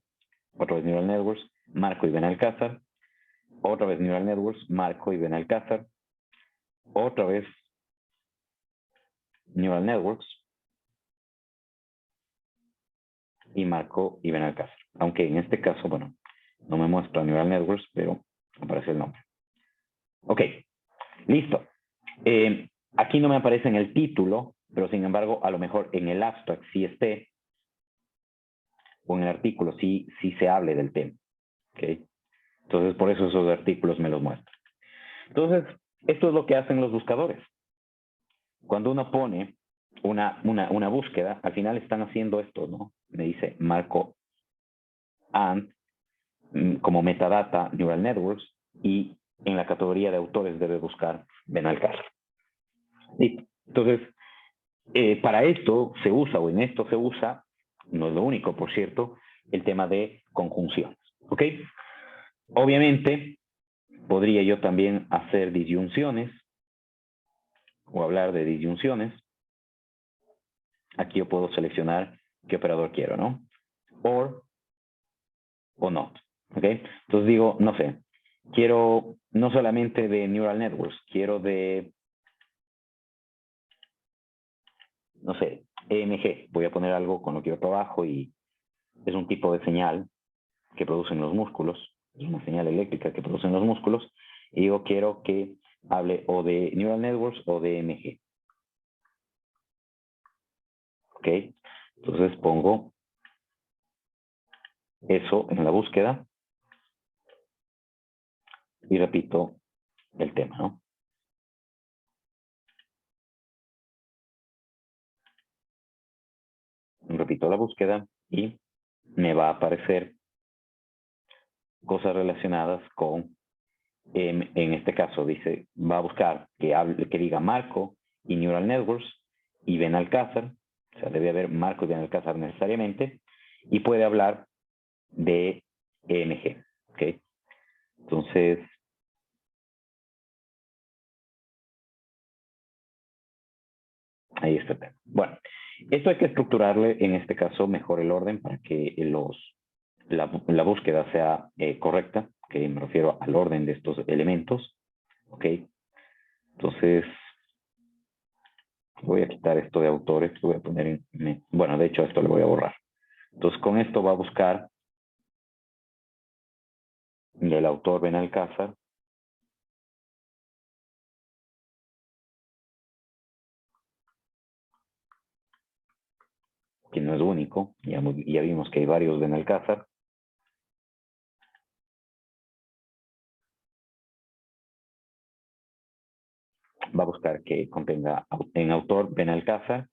Otra vez Neural Networks, Marco y Benalcázar. Otra vez Neural Networks, Marco y Benalcázar. Otra vez Neural Networks y Marco y Benalcázar. Aunque en este caso, bueno, no me muestra Neural Networks, pero aparece el nombre. Ok, listo. Aquí no me aparece en el título, pero sin embargo, a lo mejor en el abstract sí esté, o en el artículo sí se hable del tema. ¿Okay? Entonces, por eso esos artículos me los muestran. Entonces, esto es lo que hacen los buscadores. Cuando uno pone una búsqueda, al final están haciendo esto, ¿no? Me dice Marco and como metadata Neural Networks y en la categoría de autores debe buscar Benalcázar. Listo. Entonces, para esto se usa, o en esto se usa, no es lo único, por cierto, el tema de conjunciones. ¿Ok? Obviamente, podría yo también hacer disyunciones o hablar de disyunciones. Aquí yo puedo seleccionar qué operador quiero, ¿no? Or o not. ¿Ok? Entonces digo, no sé, quiero no solamente de Neural Networks, quiero de, no sé, EMG. Voy a poner algo con lo que yo trabajo y es un tipo de señal que producen los músculos, es una señal eléctrica que producen los músculos, y digo, quiero que hable o de Neural Networks o de EMG. ¿Ok? Entonces pongo eso en la búsqueda y repito el tema, ¿no? Repito la búsqueda y me va a aparecer cosas relacionadas con, en este caso dice, va a buscar que diga Marco y Neural Networks y Benalcázar, o sea, debe haber Marco y Benalcázar necesariamente, y puede hablar de EMG, ¿ok? Entonces, ahí está el tema. Bueno, esto hay que estructurarle, en este caso, mejor el orden para que la búsqueda sea correcta, que me refiero al orden de estos elementos, ¿ok? Entonces, voy a quitar esto de autores, lo voy a poner bueno, de hecho, esto lo voy a borrar. Entonces, con esto va a buscar el autor Benalcázar, que no es único, ya vimos que hay varios Benalcázar. Va a buscar que contenga en autor Benalcázar,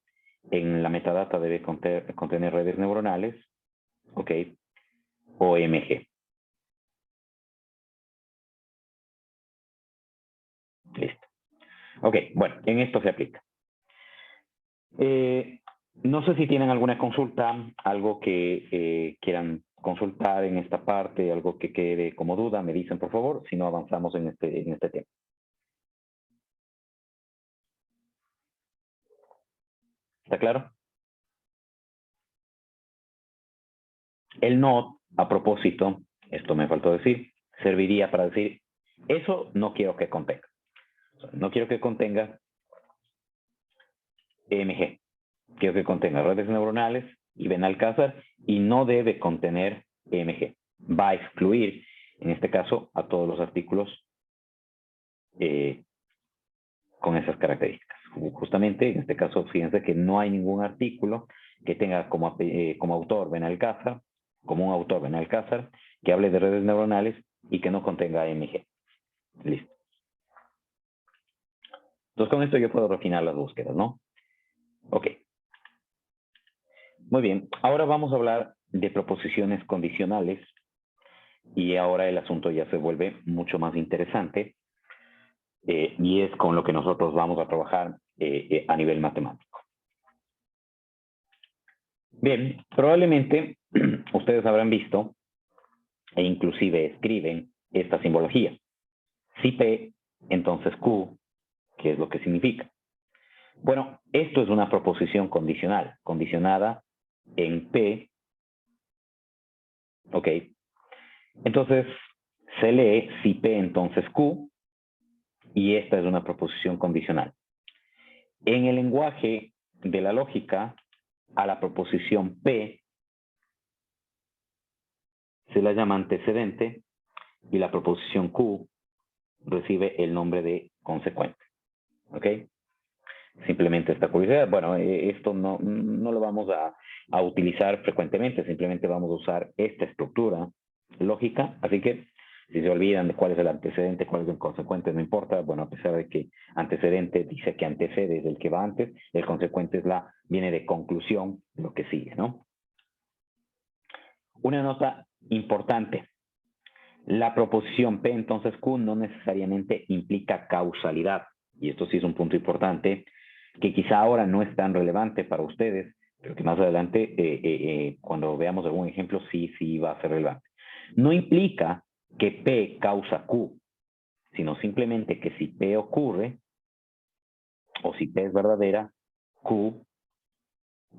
en la metadata debe contener redes neuronales, ¿ok? O EMG. Listo. Ok, bueno, en esto se aplica. No sé si tienen alguna consulta, algo que quieran consultar en esta parte, algo que quede como duda, me dicen por favor, si no avanzamos en este tema. ¿Está claro? El not, a propósito, esto me faltó decir, serviría para decir, eso no quiero que contenga. No quiero que contenga EMG. Quiero que contenga redes neuronales y Benalcázar y no debe contener EMG. Va a excluir, en este caso, a todos los artículos con esas características. Justamente, en este caso, fíjense que no hay ningún artículo que tenga como autor Benalcázar, como un autor Benalcázar, que hable de redes neuronales y que no contenga EMG. Listo. Entonces, con esto yo puedo refinar las búsquedas, ¿no? Ok. Muy bien. Ahora vamos a hablar de proposiciones condicionales y ahora el asunto ya se vuelve mucho más interesante y es con lo que nosotros vamos a trabajar a nivel matemático. Bien, probablemente ustedes habrán visto e inclusive escriben esta simbología. Si P, entonces Q, ¿qué es lo que significa? Bueno, esto es una proposición condicional, condicionada en P, ¿ok? Entonces, se lee si P, entonces Q, y esta es una proposición condicional. En el lenguaje de la lógica, a la proposición P se la llama antecedente y la proposición Q recibe el nombre de consecuente. ¿Ok? Simplemente esta curiosidad. Bueno, esto no lo vamos a utilizar frecuentemente, simplemente vamos a usar esta estructura lógica, así que si se olvidan de cuál es el antecedente, cuál es el consecuente, no importa. Bueno, a pesar de que antecedente dice que antecede es el que va antes, el consecuente viene de conclusión, lo que sigue, ¿no? Una nota importante. La proposición P, entonces Q, no necesariamente implica causalidad. Y esto sí es un punto importante, que quizá ahora no es tan relevante para ustedes, pero que más adelante, cuando veamos algún ejemplo, sí va a ser relevante. No implica que P causa Q, sino simplemente que si P ocurre, o si P es verdadera,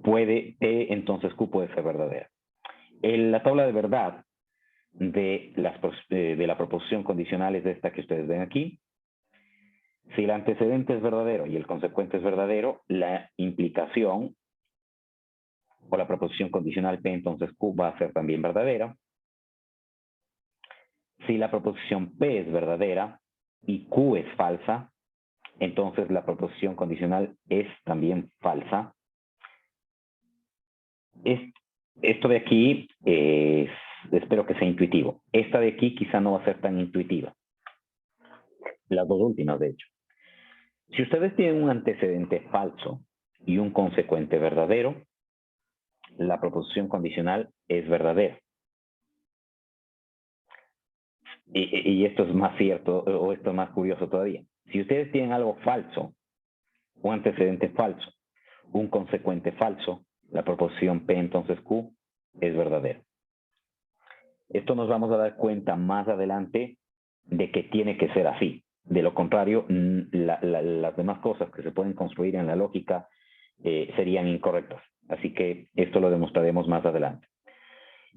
P, entonces Q puede ser verdadera. En la tabla de verdad de la proposición condicional es esta que ustedes ven aquí. Si el antecedente es verdadero y el consecuente es verdadero, la implicación o la proposición condicional P, entonces Q va a ser también verdadera. Si la proposición P es verdadera y Q es falsa, entonces la proposición condicional es también falsa. Esto de aquí espero que sea intuitivo. Esta de aquí quizá no va a ser tan intuitiva. Las dos últimas, de hecho. Si ustedes tienen un antecedente falso y un consecuente verdadero, la proposición condicional es verdadera. Y esto es más cierto, o esto es más curioso todavía. Si ustedes tienen algo falso, un antecedente falso, un consecuente falso, la proposición P entonces Q es verdadera. Esto nos vamos a dar cuenta más adelante de que tiene que ser así. De lo contrario, las demás cosas que se pueden construir en la lógica serían incorrectas. Así que esto lo demostraremos más adelante.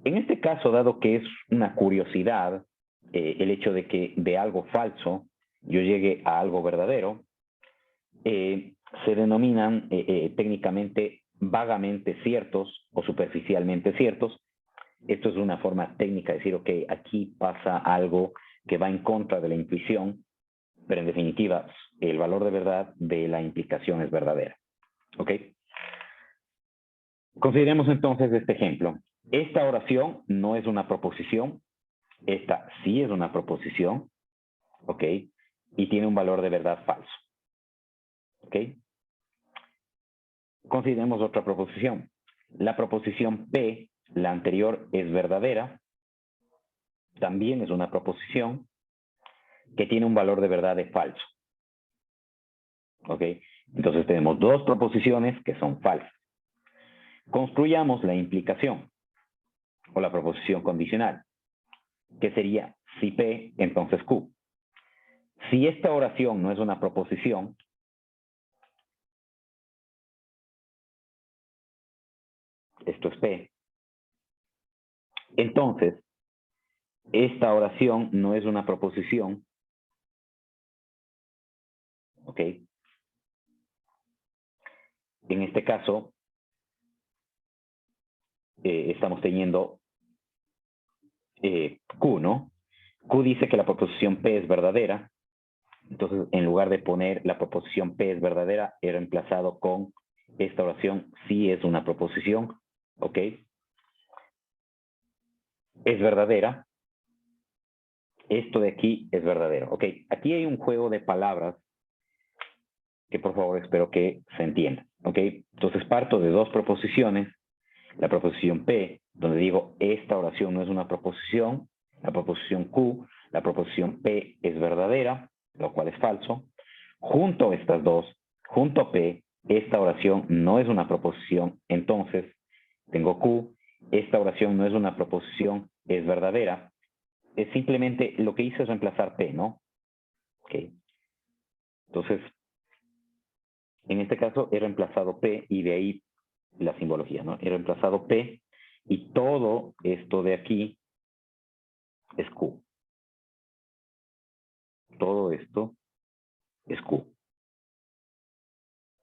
En este caso, dado que es una curiosidad el hecho de que de algo falso yo llegue a algo verdadero, se denominan técnicamente vagamente ciertos o superficialmente ciertos. Esto es una forma técnica de decir, ok, aquí pasa algo que va en contra de la intuición, pero en definitiva, el valor de verdad de la implicación es verdadera. ¿Ok? Consideremos entonces este ejemplo. Esta oración no es una proposición, esta sí es una proposición, ¿ok? Y tiene un valor de verdad falso. ¿Ok? Consideremos otra proposición. La proposición P, la anterior, es verdadera. También es una proposición que tiene un valor de verdad de falso. ¿Ok? Entonces tenemos dos proposiciones que son falsas. Construyamos la implicación o la proposición condicional, que sería si P, entonces Q. Si esta oración no es una proposición, esto es P, entonces esta oración no es una proposición, ¿ok? En este caso, estamos teniendo Q, ¿no? Q dice que la proposición P es verdadera. Entonces, en lugar de poner la proposición P es verdadera, he reemplazado con esta oración sí es una proposición, ¿ok? Es verdadera. Esto de aquí es verdadero, ¿ok? Aquí hay un juego de palabras que por favor espero que se entienda, ¿ok? Entonces parto de dos proposiciones. La proposición P, donde digo esta oración no es una proposición. La proposición Q, la proposición P es verdadera, lo cual es falso. Junto a estas dos, junto a P, esta oración no es una proposición, entonces tengo Q, esta oración no es una proposición, es verdadera. Es simplemente lo que hice es reemplazar P, ¿no? Ok. Entonces, en este caso he reemplazado P y de ahí la simbología, ¿no? He reemplazado P y todo esto de aquí es Q. Todo esto es Q.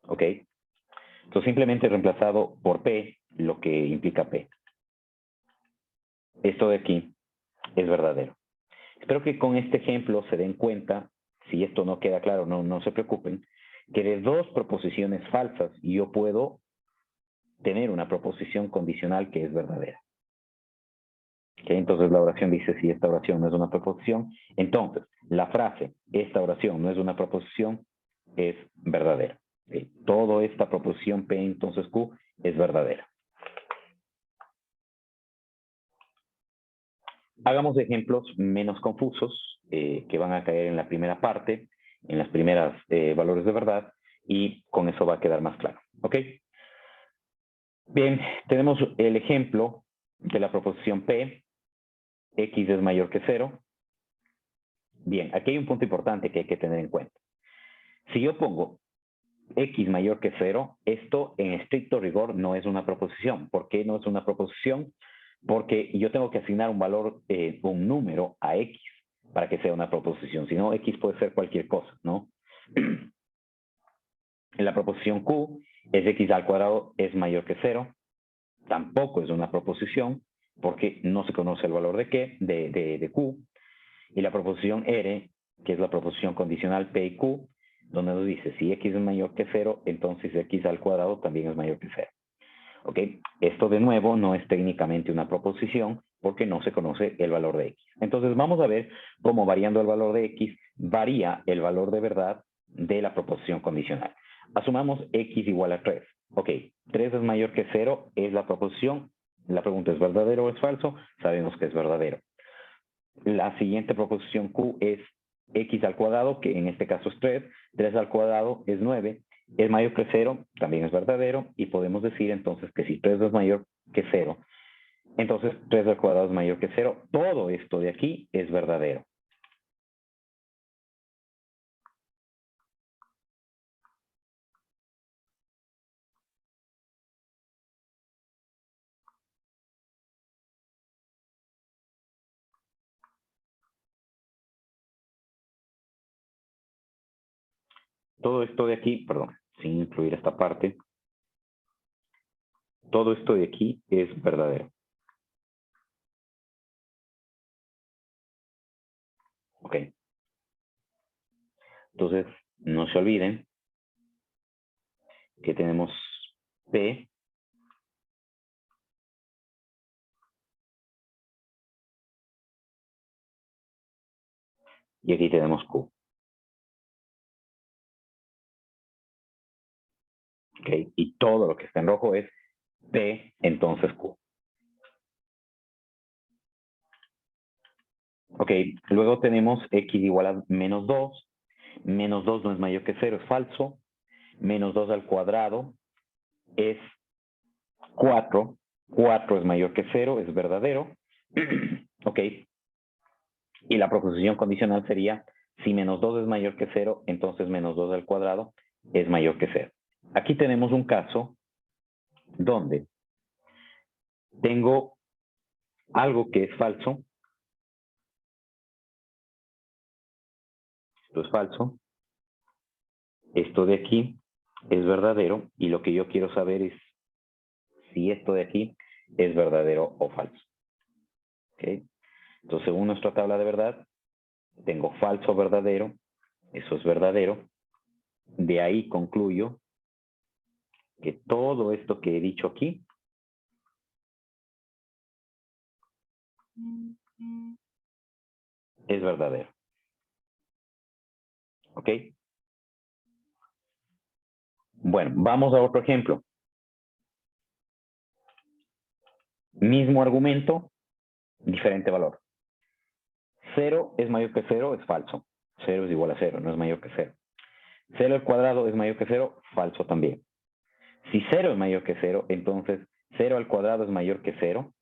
¿Ok? Entonces simplemente he reemplazado por P lo que implica P. Esto de aquí es verdadero. Espero que con este ejemplo se den cuenta, si esto no queda claro, no se preocupen, que de dos proposiciones falsas yo puedo tener una proposición condicional que es verdadera. ¿Okay? Entonces la oración dice si esta oración no es una proposición, entonces la frase esta oración no es una proposición es verdadera. ¿Okay? Toda esta proposición P entonces Q es verdadera. Hagamos ejemplos menos confusos que van a caer en la primera parte, en las primeras valores de verdad, y con eso va a quedar más claro. ¿Ok? Bien, tenemos el ejemplo de la proposición P, X es mayor que 0. Bien, aquí hay un punto importante que hay que tener en cuenta. Si yo pongo X mayor que 0, esto en estricto rigor no es una proposición. ¿Por qué no es una proposición? Porque yo tengo que asignar un valor, un número a X para que sea una proposición. Si no, X puede ser cualquier cosa, ¿no? En la proposición Q es X al cuadrado es mayor que 0. Tampoco es una proposición porque no se conoce el valor de qué, de Q. Y la proposición R, que es la proposición condicional P y Q, donde nos dice si X es mayor que 0, entonces X al cuadrado también es mayor que 0. ¿Ok? Esto de nuevo no es técnicamente una proposición porque no se conoce el valor de X. Entonces vamos a ver cómo variando el valor de X varía el valor de verdad de la proposición condicional. Asumamos X igual a 3. Ok, 3 es mayor que 0, es la proposición. La pregunta es verdadero o es falso. Sabemos que es verdadero. La siguiente proposición Q es X al cuadrado, que en este caso es 3. 3 al cuadrado es 9. Es mayor que 0, también es verdadero, y podemos decir entonces que si 3 es mayor que 0, entonces 3 al cuadrado es mayor que 0. Todo esto de aquí es verdadero. Todo esto de aquí, perdón, sin incluir esta parte, todo esto de aquí es verdadero. Ok. Entonces, no se olviden que tenemos P y aquí tenemos Q. Ok. Y todo lo que está en rojo es P, entonces Q. Ok, luego tenemos X igual a menos 2. Menos 2 no es mayor que 0, es falso. Menos 2 al cuadrado es 4. 4 es mayor que 0, es verdadero. Ok. Y la proposición condicional sería, si menos 2 es mayor que 0, entonces menos 2 al cuadrado es mayor que 0. Aquí tenemos un caso donde tengo algo que es falso. Esto es falso. Esto de aquí es verdadero. Y lo que yo quiero saber es si esto de aquí es verdadero o falso. ¿Okay? Entonces, según nuestra tabla de verdad, tengo falso, verdadero. Eso es verdadero. De ahí concluyo que todo esto que he dicho aquí es verdadero. ¿Ok? Bueno, vamos a otro ejemplo. Mismo argumento, diferente valor. 0 es mayor que 0, es falso. 0 es igual a 0, no es mayor que 0. 0 al cuadrado es mayor que 0, falso también. Si 0 es mayor que 0, entonces 0 al cuadrado es mayor que 0.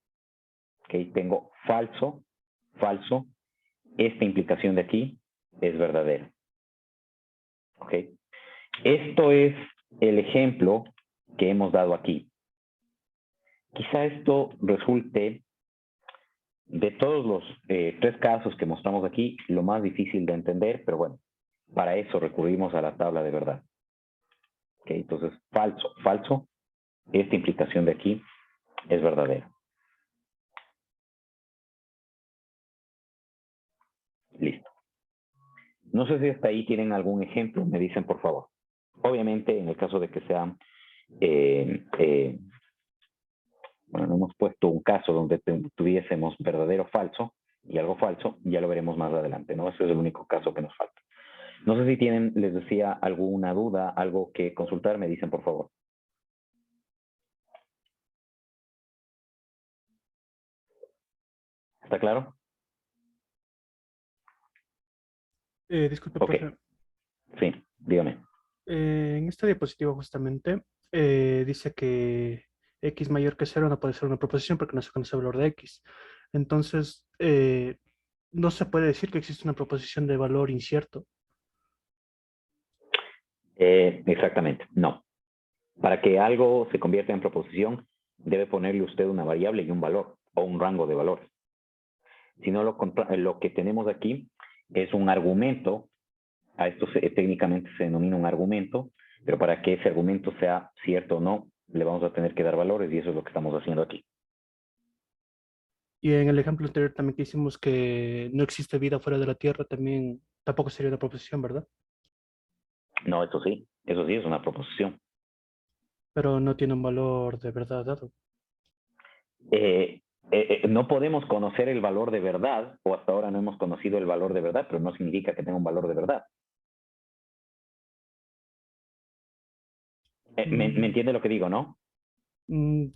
¿Ok? Tengo falso, falso. Esta implicación de aquí es verdadera. ¿Ok? Esto es el ejemplo que hemos dado aquí. Quizá esto resulte, de todos los 3 casos que mostramos aquí, lo más difícil de entender, pero bueno, para eso recurrimos a la tabla de verdad. ¿Ok? Entonces, falso, falso. Esta implicación de aquí es verdadera. Listo. No sé si hasta ahí tienen algún ejemplo, me dicen por favor. Obviamente, en el caso de que sea, bueno, no hemos puesto un caso donde tuviésemos verdadero o falso y algo falso, ya lo veremos más adelante, ¿no? Ese es el único caso que nos falta. No sé si tienen, les decía, alguna duda, algo que consultar, me dicen por favor. ¿Está claro? Disculpe, Ok. profe. Sí, dígame. En esta diapositiva justamente dice que x mayor que 0 no puede ser una proposición porque no se conoce el valor de x. Entonces, no se puede decir que existe una proposición de valor incierto. Exactamente, no. Para que algo se convierta en proposición, debe ponerle usted una variable y un valor, o un rango de valores. Si no, lo que tenemos aquí es un argumento. A esto técnicamente se denomina un argumento, pero para que ese argumento sea cierto o no, le vamos a tener que dar valores y eso es lo que estamos haciendo aquí. Y en el ejemplo anterior también que hicimos que no existe vida fuera de la Tierra, también tampoco sería una proposición, ¿verdad? No, eso sí es una proposición. Pero no tiene un valor de verdad dado. No podemos conocer el valor de verdad, o hasta ahora no hemos conocido el valor de verdad, pero no significa que tenga un valor de verdad. ¿Me entiende lo que digo, no?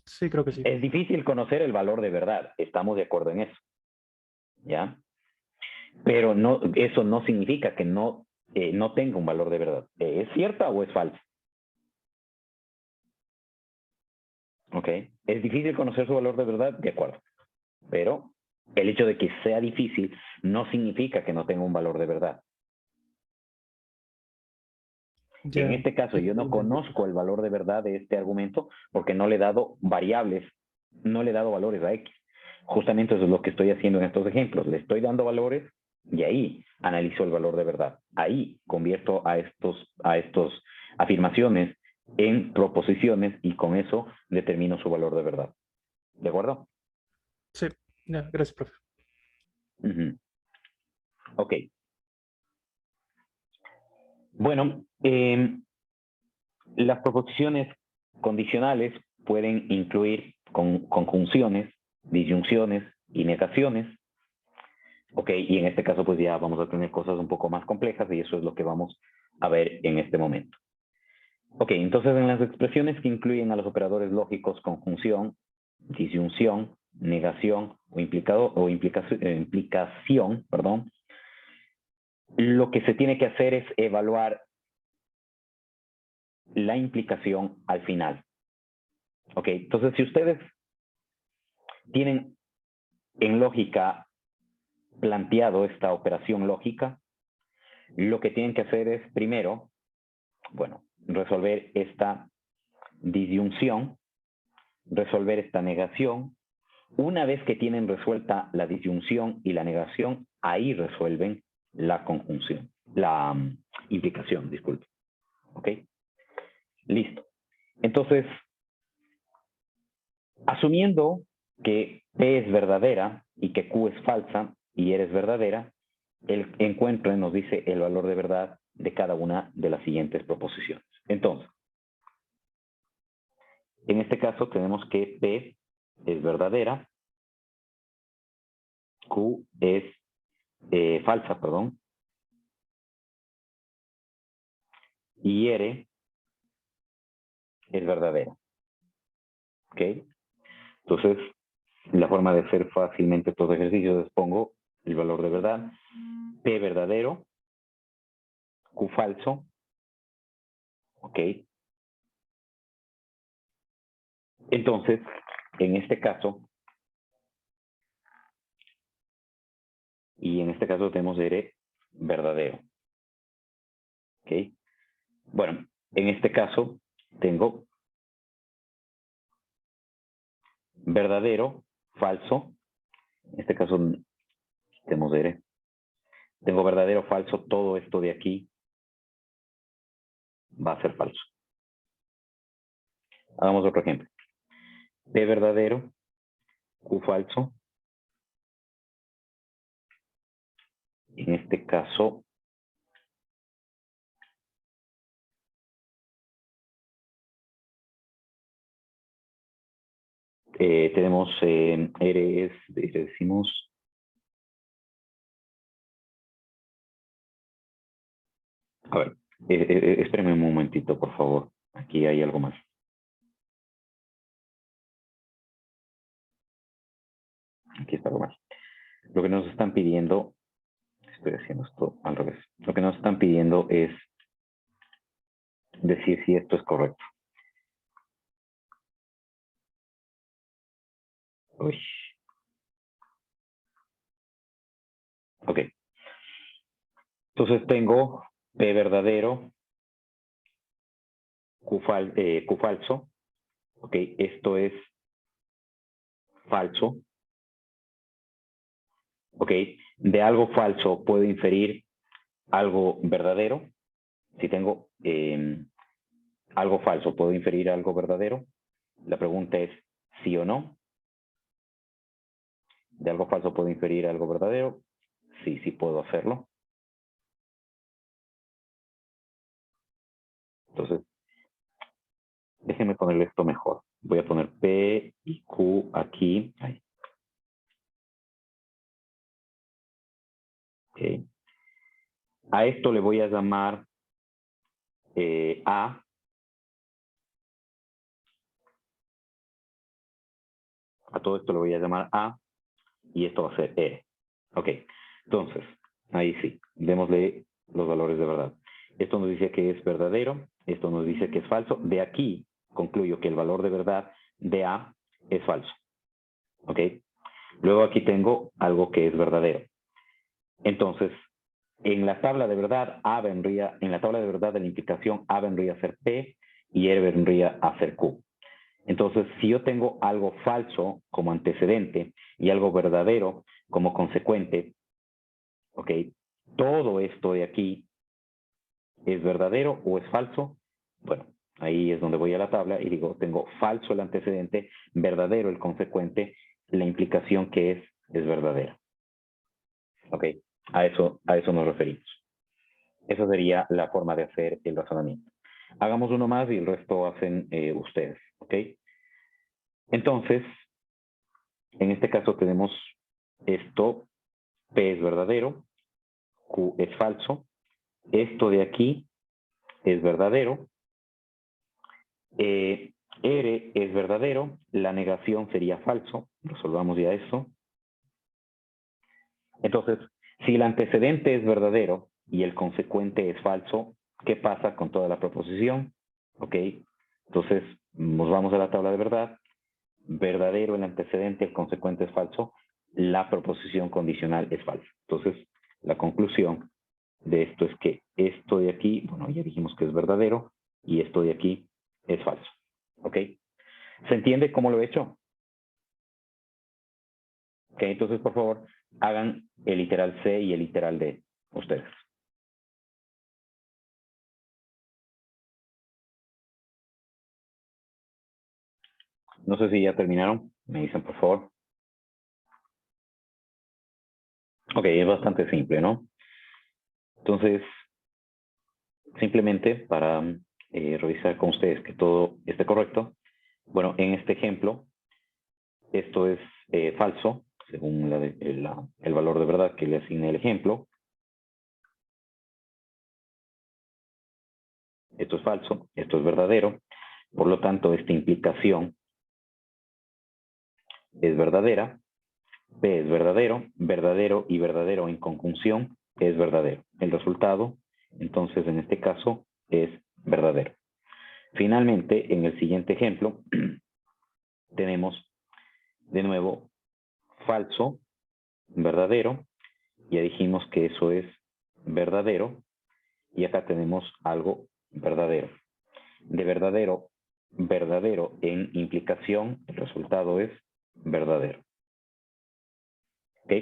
Sí, creo que sí. Es difícil conocer el valor de verdad, estamos de acuerdo en eso, ¿ya? Pero no, eso no significa que no tenga un valor de verdad. ¿Es cierta o es falsa? ¿Ok? Es difícil conocer su valor de verdad, de acuerdo. Pero el hecho de que sea difícil no significa que no tenga un valor de verdad. Ya, En este caso, yo no conozco el valor de verdad de este argumento porque no le he dado variables, no le he dado valores a X. Justamente eso es lo que estoy haciendo en estos ejemplos. Le estoy dando valores y ahí analizo el valor de verdad. Ahí convierto a estos afirmaciones en proposiciones y con eso determino su valor de verdad. ¿De acuerdo? Sí, ya, gracias, profe. Ok. Bueno, las proposiciones condicionales pueden incluir conjunciones, disyunciones y negaciones. Ok, y en este caso pues ya vamos a tener cosas un poco más complejas y eso es lo que vamos a ver en este momento. Ok, entonces en las expresiones que incluyen a los operadores lógicos conjunción, disyunción, negación o implicación, perdón, lo que se tiene que hacer es evaluar la implicación al final. Ok, entonces si ustedes tienen en lógica planteado esta operación lógica, lo que tienen que hacer es primero, bueno, resolver esta disyunción, resolver esta negación. Una vez que tienen resuelta la disyunción y la negación, ahí resuelven la conjunción, la implicación, disculpe. ¿Ok? Listo. Entonces, asumiendo que P es verdadera y que Q es falsa y R es verdadera, el encuentro nos dice el valor de verdad de cada una de las siguientes proposiciones. Entonces, en este caso tenemos que P es verdadera, Q es falsa, perdón, y R es verdadera. ¿Ok? Entonces, la forma de hacer fácilmente estos ejercicios es pongo el valor de verdad, P verdadero, Q falso, ¿ok? Entonces, en este caso, y en este caso tenemos R verdadero, ¿ok? Bueno, en este caso tengo verdadero, falso, en este caso tenemos R. Tengo verdadero, falso, todo esto de aquí va a ser falso. Hagamos otro ejemplo. P verdadero, Q falso. En este caso, tenemos R es, decimos, a ver, espérenme un momentito, por favor. Aquí hay algo más. Aquí está algo más. Lo que nos están pidiendo, estoy haciendo esto al revés. Lo que nos están pidiendo es decir si esto es correcto. Uy. Ok. Entonces tengo P verdadero, Q falso. Ok, esto es falso. Ok, de algo falso puedo inferir algo verdadero. Si tengo algo falso, ¿puedo inferir algo verdadero? La pregunta es sí o no. ¿De algo falso puedo inferir algo verdadero? Sí, sí puedo hacerlo. Entonces, déjenme ponerle esto mejor. Voy a poner P y Q aquí. Ahí. Okay. A esto le voy a llamar A. A todo esto le voy a llamar A. Y esto va a ser E. Ok. Entonces, ahí sí. Démosle los valores de verdad. Esto nos dice que es verdadero. Esto nos dice que es falso. De aquí concluyo que el valor de verdad de A es falso. ¿Ok? Luego aquí tengo algo que es verdadero. Entonces, en la tabla de verdad, A vendría, en la tabla de verdad de la implicación, A vendría a ser P y R vendría a ser Q. Entonces, si yo tengo algo falso como antecedente y algo verdadero como consecuente, ¿ok? Todo esto de aquí es verdadero o es falso. Bueno, ahí es donde voy a la tabla y digo, tengo falso el antecedente, verdadero el consecuente, la implicación que es verdadera. ¿Ok? A eso nos referimos. Esa sería la forma de hacer el razonamiento. Hagamos uno más y el resto hacen ustedes. ¿Ok? Entonces, en este caso tenemos esto, P es verdadero, Q es falso, esto de aquí es verdadero, R es verdadero, la negación sería falso, resolvamos ya eso. Entonces, si el antecedente es verdadero y el consecuente es falso, ¿qué pasa con toda la proposición? ¿Ok? Entonces, nos vamos a la tabla de verdad, verdadero el antecedente, el consecuente es falso, la proposición condicional es falsa. Entonces, la conclusión de esto es que esto de aquí, bueno, ya dijimos que es verdadero, y esto de aquí es falso. ¿Ok? ¿Se entiende cómo lo he hecho? Ok, entonces, por favor, hagan el literal C y el literal D ustedes. No sé si ya terminaron. Me dicen, por favor. Ok, es bastante simple, ¿no? Entonces, simplemente para revisar con ustedes que todo esté correcto. Bueno, en este ejemplo, esto es falso, según el valor de verdad que le asigne el ejemplo. Esto es falso, esto es verdadero. Por lo tanto, esta implicación es verdadera. P es verdadero, verdadero y verdadero en conjunción es verdadero. El resultado, entonces, en este caso, es verdadero. Finalmente, en el siguiente ejemplo, tenemos de nuevo falso, verdadero. Ya dijimos que eso es verdadero. Y acá tenemos algo verdadero. De verdadero, verdadero en implicación, el resultado es verdadero. ¿Ok?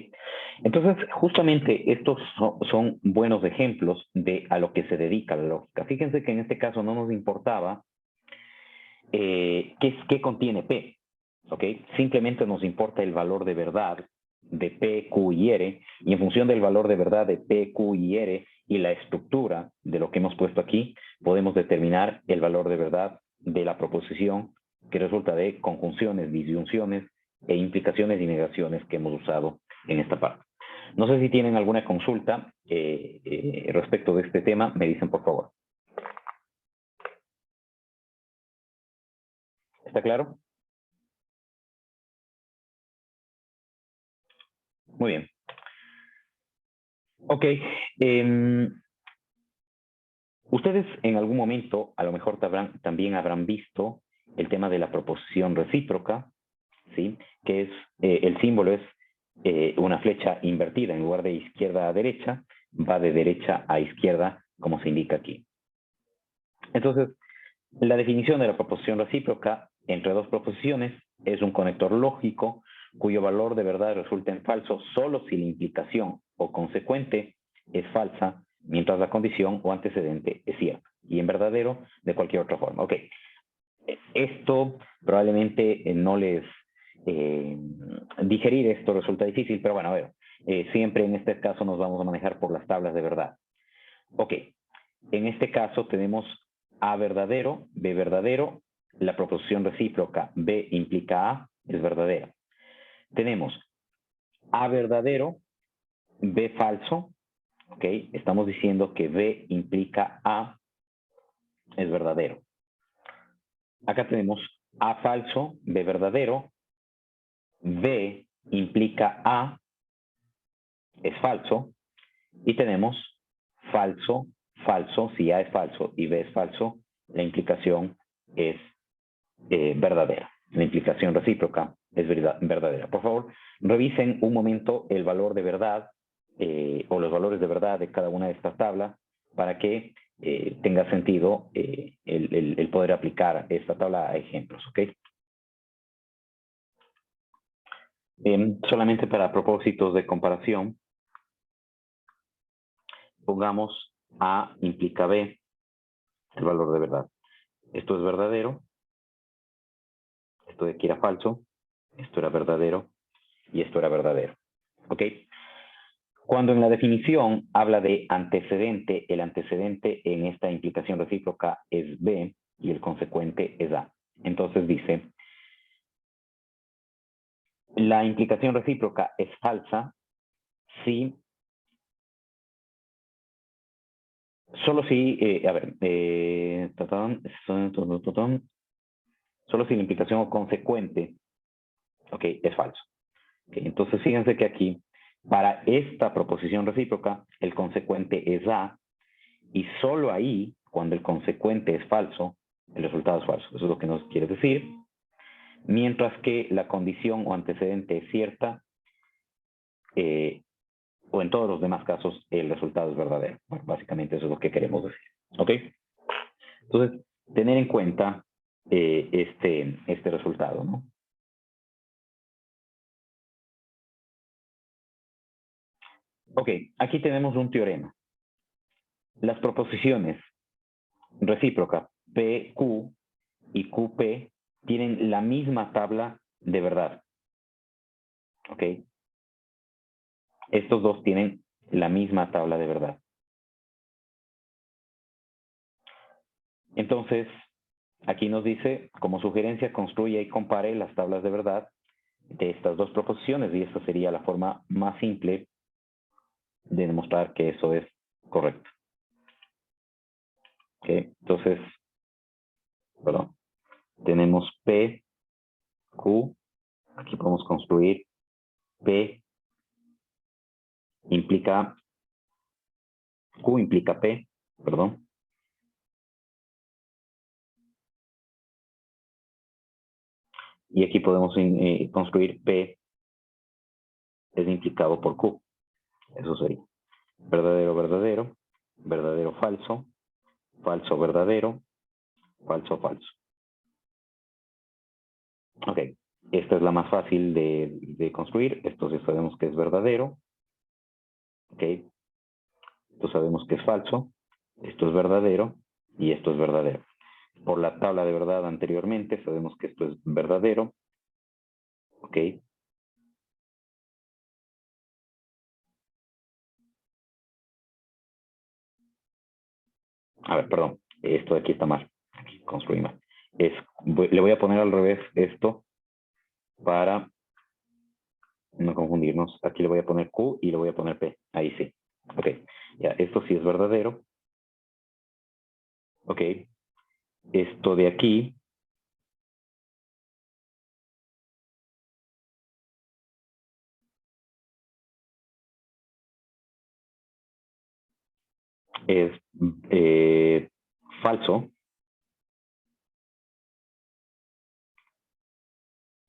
Entonces, justamente estos son buenos ejemplos de a lo que se dedica la lógica. Fíjense que en este caso no nos importaba qué contiene P. ¿Ok? Simplemente nos importa el valor de verdad de P, Q y R, y en función del valor de verdad de P, Q y R y la estructura de lo que hemos puesto aquí, podemos determinar el valor de verdad de la proposición que resulta de conjunciones, disyunciones e implicaciones y negaciones que hemos usado en esta parte. No sé si tienen alguna consulta respecto de este tema, me dicen por favor. ¿Está claro? Muy bien. Ok. Ustedes en algún momento, a lo mejor también habrán visto el tema de la proposición recíproca, ¿sí? Que es, el símbolo es una flecha invertida. En lugar de izquierda a derecha, va de derecha a izquierda, como se indica aquí. Entonces, la definición de la proposición recíproca entre dos proposiciones es un conector lógico cuyo valor de verdad resulta en falso solo si la implicación o consecuente es falsa, mientras la condición o antecedente es cierta, y en verdadero de cualquier otra forma. Ok, esto probablemente no les... digerir esto resulta difícil, pero bueno, a ver, siempre en este caso nos vamos a manejar por las tablas de verdad. Ok, en este caso tenemos A verdadero, B verdadero, la proposición recíproca B implica A, es verdadera. Tenemos A verdadero, B falso, ok, estamos diciendo que B implica A, es verdadero. Acá tenemos A falso, B verdadero, B implica A, es falso, y tenemos falso, falso, si A es falso y B es falso, la implicación es verdadera. La implicación recíproca es verdadera. Por favor, revisen un momento el valor de verdad o los valores de verdad de cada una de estas tablas para que tenga sentido el poder aplicar esta tabla a ejemplos, ¿ok? Solamente para propósitos de comparación, pongamos A implica B, el valor de verdad. Esto es verdadero, esto de aquí era falso, esto era verdadero y esto era verdadero. ¿Ok? Cuando en la definición habla de antecedente, el antecedente en esta implicación recíproca es B y el consecuente es A. Entonces dice, la implicación recíproca es falsa si, solo si, solo si la implicación o consecuente, ok, es falso. Okay, entonces fíjense que aquí, para esta proposición recíproca, el consecuente es A, y solo ahí, cuando el consecuente es falso, El resultado es falso. Eso es lo que nos quiere decir. Mientras que la condición o antecedente es cierta, o en todos los demás casos, el resultado es verdadero. Bueno, básicamente eso es lo que queremos decir. ¿Ok? Entonces, tener en cuenta este resultado, ¿no? Ok, aquí tenemos un teorema. Las proposiciones recíproca PQ y QP tienen la misma tabla de verdad. ¿Ok? Estos dos tienen la misma tabla de verdad. Entonces, aquí nos dice, como sugerencia, construya y compare las tablas de verdad de estas dos proposiciones, y esta sería la forma más simple de demostrar que eso es correcto. ¿Ok? Entonces, perdón, tenemos P, Q, aquí podemos construir P implica, Q implica P, perdón. Y aquí podemos construir P es implicado por Q. Eso sería verdadero, verdadero, verdadero, falso, falso, verdadero, falso, falso. Ok, esta es la más fácil de construir. Esto ya sabemos que es verdadero. Ok, esto sabemos que es falso. Esto es verdadero y esto es verdadero. Por la tabla de verdad anteriormente sabemos que esto es verdadero. Ok. A ver, perdón. Esto de aquí está mal. Aquí construí mal. Le voy a poner al revés esto para no confundirnos. Aquí le voy a poner Q y le voy a poner P. Ahí sí. Ok. Ya, esto sí es verdadero. Ok. Esto de aquí es falso.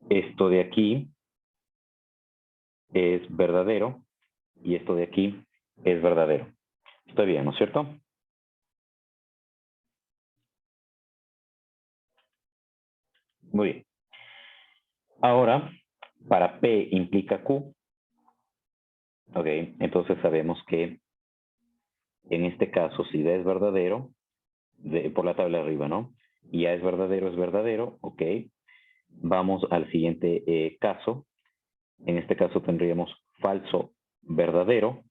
Esto de aquí es verdadero. Y esto de aquí es verdadero. Está bien, ¿no es cierto? Muy bien. Ahora, para P implica Q. Ok, entonces sabemos que en este caso, si D es verdadero, por la tabla de arriba, ¿no? Y A es verdadero, ok. Vamos al siguiente caso. En este caso tendríamos falso, verdadero.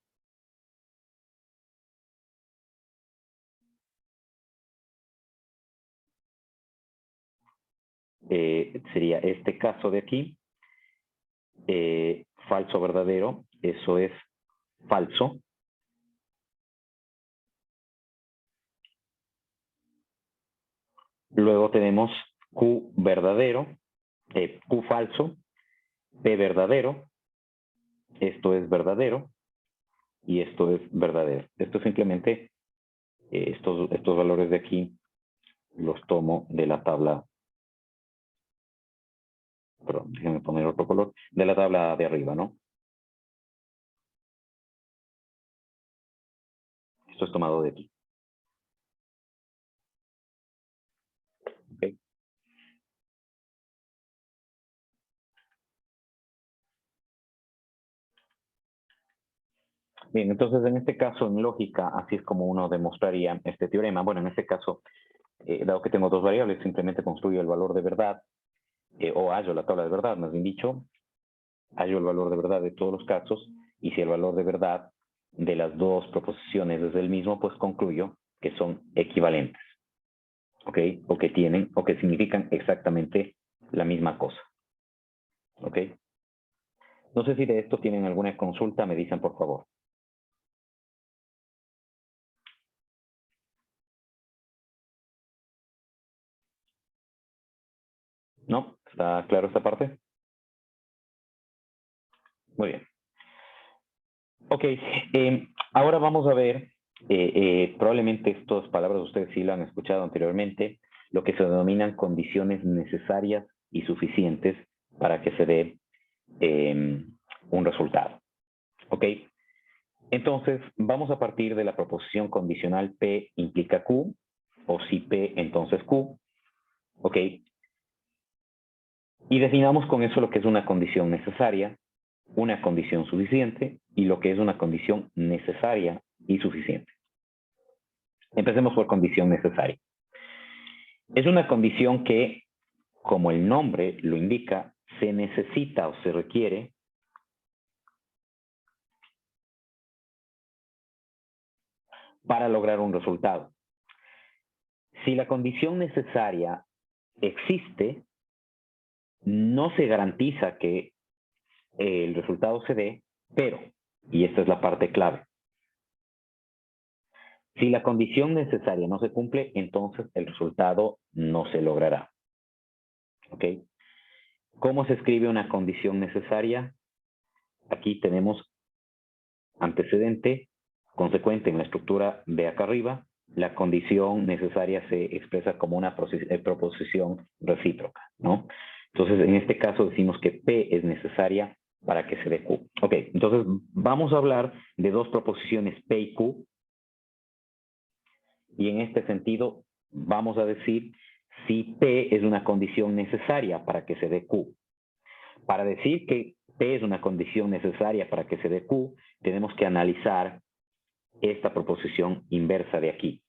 Sería este caso de aquí. Falso, verdadero. Eso es falso. Luego tenemos Q verdadero, Q falso, P verdadero. Esto es verdadero y esto es verdadero. Esto simplemente, estos valores de aquí los tomo de la tabla, perdón, déjenme poner otro color, de la tabla de arriba, ¿no? Esto es tomado de aquí. ¿Okay? Bien, entonces en este caso, en lógica, así es como uno demostraría este teorema. Bueno, en este caso, dado que tengo dos variables, simplemente construyo el valor de verdad, o hallo la tabla de verdad, más bien dicho, hallo el valor de verdad de todos los casos, y si el valor de verdad de las dos proposiciones es el mismo, pues concluyo que son equivalentes. ¿Ok? O que tienen, o que significan exactamente la misma cosa. ¿Ok? No sé si de esto tienen alguna consulta, me dicen por favor. ¿No? ¿Está claro esta parte? Muy bien. Ok, ahora vamos a ver, probablemente estas palabras ustedes sí lo han escuchado anteriormente, lo que se denominan condiciones necesarias y suficientes para que se dé un resultado. ¿Ok? Entonces, vamos a partir de la proposición condicional P implica Q, o si P, entonces Q. ¿Ok? Y definamos con eso lo que es una condición necesaria, una condición suficiente y lo que es una condición necesaria y suficiente. Empecemos por condición necesaria. Es una condición que, como el nombre lo indica, se necesita o se requiere para lograr un resultado. Si la condición necesaria existe, no se garantiza que el resultado se dé, pero, y esta es la parte clave, si la condición necesaria no se cumple, entonces el resultado no se logrará. ¿Ok? ¿Cómo se escribe una condición necesaria? Aquí tenemos antecedente, consecuente en la estructura de acá arriba. La condición necesaria se expresa como una proposición recíproca, ¿no? Entonces, en este caso decimos que P es necesaria para que se dé Q. Ok, entonces vamos a hablar de dos proposiciones P y Q. Y en este sentido, vamos a decir si P es una condición necesaria para que se dé Q. Para decir que P es una condición necesaria para que se dé Q, tenemos que analizar esta proposición inversa de aquí.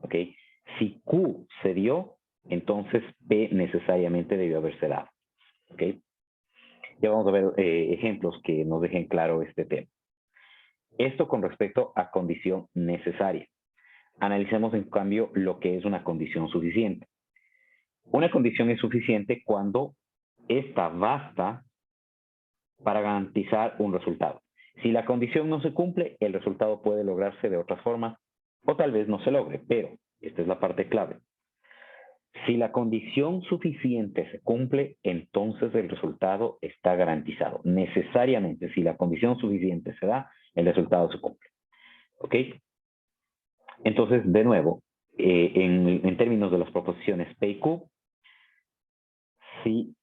¿Ok? Si Q se dio, entonces P necesariamente debió haberse dado. ¿Ok? Ya vamos a ver ejemplos que nos dejen claro este tema. Esto con respecto a condición necesaria. Analicemos en cambio lo que es una condición suficiente. Una condición es suficiente cuando esta basta para garantizar un resultado. Si la condición no se cumple, el resultado puede lograrse de otras formas o tal vez no se logre, pero esta es la parte clave. Si la condición suficiente se cumple, entonces el resultado está garantizado. Necesariamente, si la condición suficiente se da, el resultado se cumple. ¿Ok? Entonces, de nuevo, en términos de las proposiciones P y Q, si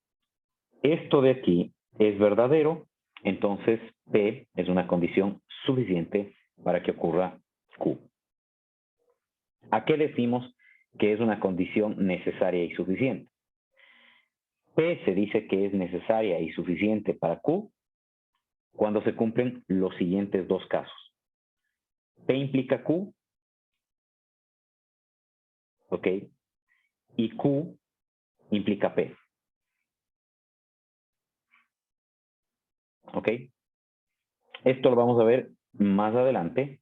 esto de aquí es verdadero, entonces P es una condición suficiente para que ocurra Q. ¿A qué decimos que es una condición necesaria y suficiente? P se dice que es necesaria y suficiente para Q cuando se cumplen los siguientes dos casos. P implica Q, ¿ok? Y Q implica P. ¿Ok? Esto lo vamos a ver más adelante,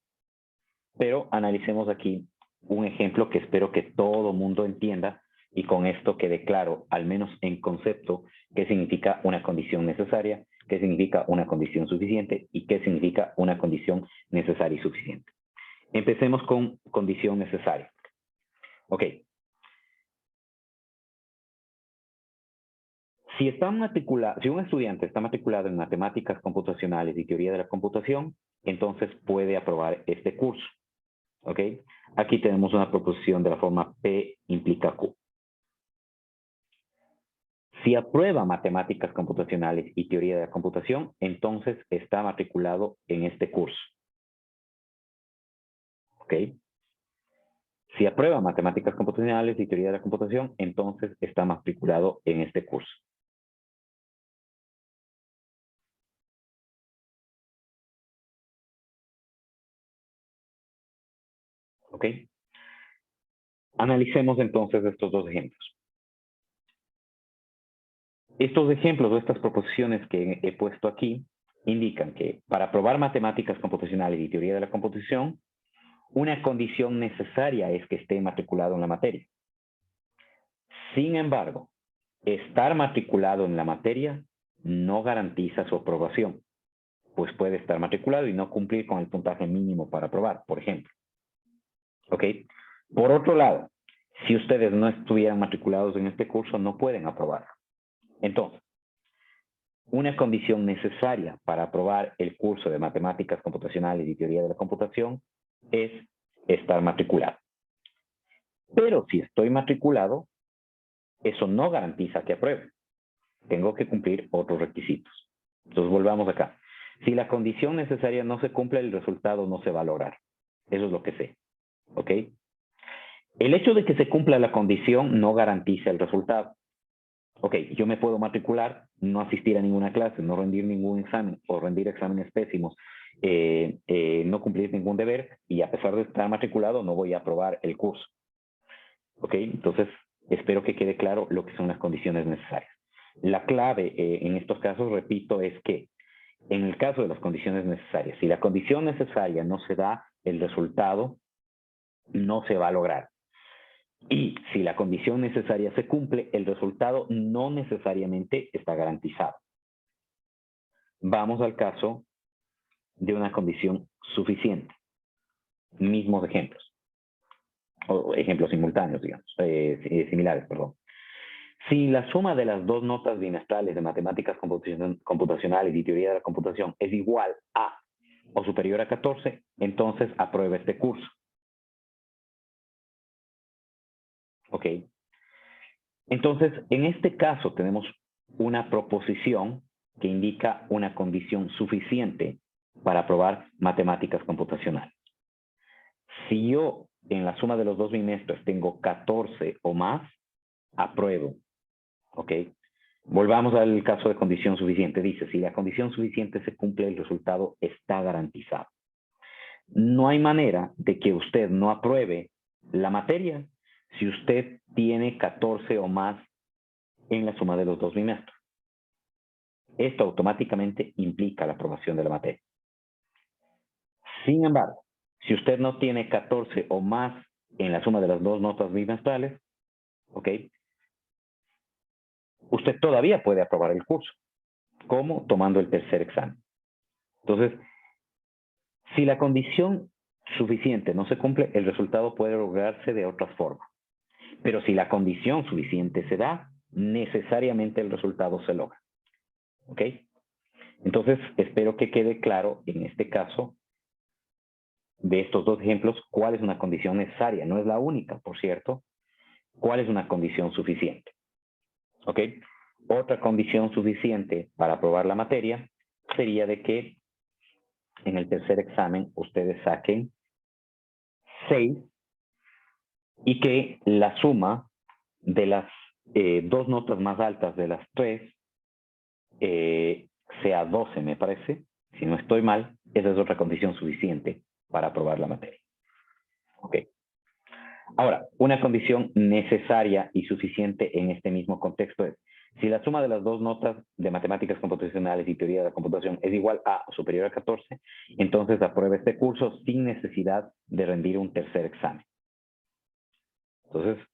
pero analicemos aquí un ejemplo que espero que todo mundo entienda y con esto quede claro, al menos en concepto, qué significa una condición necesaria, qué significa una condición suficiente y qué significa una condición necesaria y suficiente. Empecemos con condición necesaria. Ok. Si un estudiante está matriculado en matemáticas computacionales y teoría de la computación, entonces puede aprobar este curso. ¿Ok? Aquí tenemos una proposición de la forma P implica Q. Si aprueba matemáticas computacionales y teoría de la computación, entonces está matriculado en este curso. ¿Ok? Si aprueba matemáticas computacionales y teoría de la computación, entonces está matriculado en este curso. ¿Ok? Analicemos entonces estos dos ejemplos. Estos ejemplos o estas proposiciones que he puesto aquí indican que para aprobar matemáticas computacionales y teoría de la computación, una condición necesaria es que esté matriculado en la materia. Sin embargo, estar matriculado en la materia no garantiza su aprobación, pues puede estar matriculado y no cumplir con el puntaje mínimo para aprobar, por ejemplo. ¿Ok? Por otro lado, si ustedes no estuvieran matriculados en este curso, no pueden aprobar. Entonces, una condición necesaria para aprobar el curso de matemáticas computacionales y teoría de la computación es estar matriculado. Pero si estoy matriculado, eso no garantiza que apruebe. Tengo que cumplir otros requisitos. Entonces volvamos acá. Si la condición necesaria no se cumple, el resultado no se va a lograr. Eso es lo que sé. ¿Ok? El hecho de que se cumpla la condición no garantiza el resultado. Ok, yo me puedo matricular, no asistir a ninguna clase, no rendir ningún examen o rendir exámenes pésimos, no cumplir ningún deber y a pesar de estar matriculado no voy a aprobar el curso. Ok, entonces espero que quede claro lo que son las condiciones necesarias. La clave en estos casos, repito, es que en el caso de las condiciones necesarias, si la condición necesaria no se da, el resultado no se va a lograr. Y si la condición necesaria se cumple, el resultado no necesariamente está garantizado. Vamos al caso de una condición suficiente. Mismos ejemplos. O ejemplos simultáneos, digamos. Similares, perdón. Si la suma de las dos notas bimestrales de matemáticas computacionales y teoría de la computación es igual a o superior a 14, entonces aprueba este curso. ¿Ok? Entonces, en este caso tenemos una proposición que indica una condición suficiente para aprobar matemáticas computacionales. Si yo en la suma de los dos bimestres tengo 14 o más, apruebo. ¿Ok? Volvamos al caso de condición suficiente. Dice, si la condición suficiente se cumple, el resultado está garantizado. No hay manera de que usted no apruebe la materia si usted tiene 14 o más en la suma de los dos bimestres. Esto automáticamente implica la aprobación de la materia. Sin embargo, si usted no tiene 14 o más en la suma de las dos notas bimestrales, ¿ok? Usted todavía puede aprobar el curso. ¿Cómo? Tomando el tercer examen. Entonces, si la condición suficiente no se cumple, el resultado puede lograrse de otras formas. Pero si la condición suficiente se da, necesariamente el resultado se logra. ¿Ok? Entonces, espero que quede claro en este caso de estos dos ejemplos cuál es una condición necesaria. No es la única, por cierto. ¿Cuál es una condición suficiente? ¿Ok? Otra condición suficiente para aprobar la materia sería de que en el tercer examen ustedes saquen 6 y que la suma de las dos notas más altas de las 3 sea 12, me parece. Si no estoy mal, esa es otra condición suficiente para aprobar la materia. Ok. Ahora, una condición necesaria y suficiente en este mismo contexto es, si la suma de las dos notas de matemáticas computacionales y teoría de la computación es igual a o superior a 14, entonces aprueba este curso sin necesidad de rendir un tercer examen. Entonces,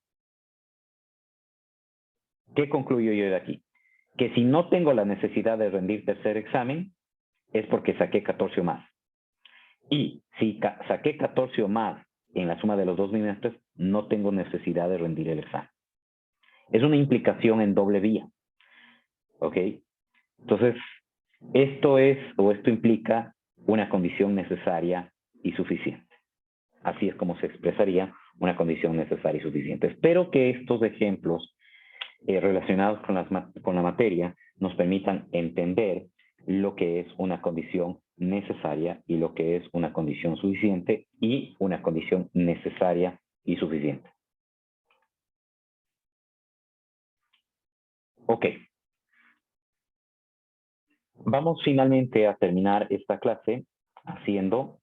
¿qué concluyo yo de aquí? Que si no tengo la necesidad de rendir tercer examen, es porque saqué 14 o más. Y si saqué 14 o más en la suma de los dos bimestres, no tengo necesidad de rendir el examen. Es una implicación en doble vía. ¿Ok? Entonces, esto implica una condición necesaria y suficiente. Así es como se expresaría una condición necesaria y suficiente. Espero que estos ejemplos relacionados con la materia nos permitan entender lo que es una condición necesaria y lo que es una condición suficiente y una condición necesaria y suficiente. Ok. Vamos finalmente a terminar esta clase haciendo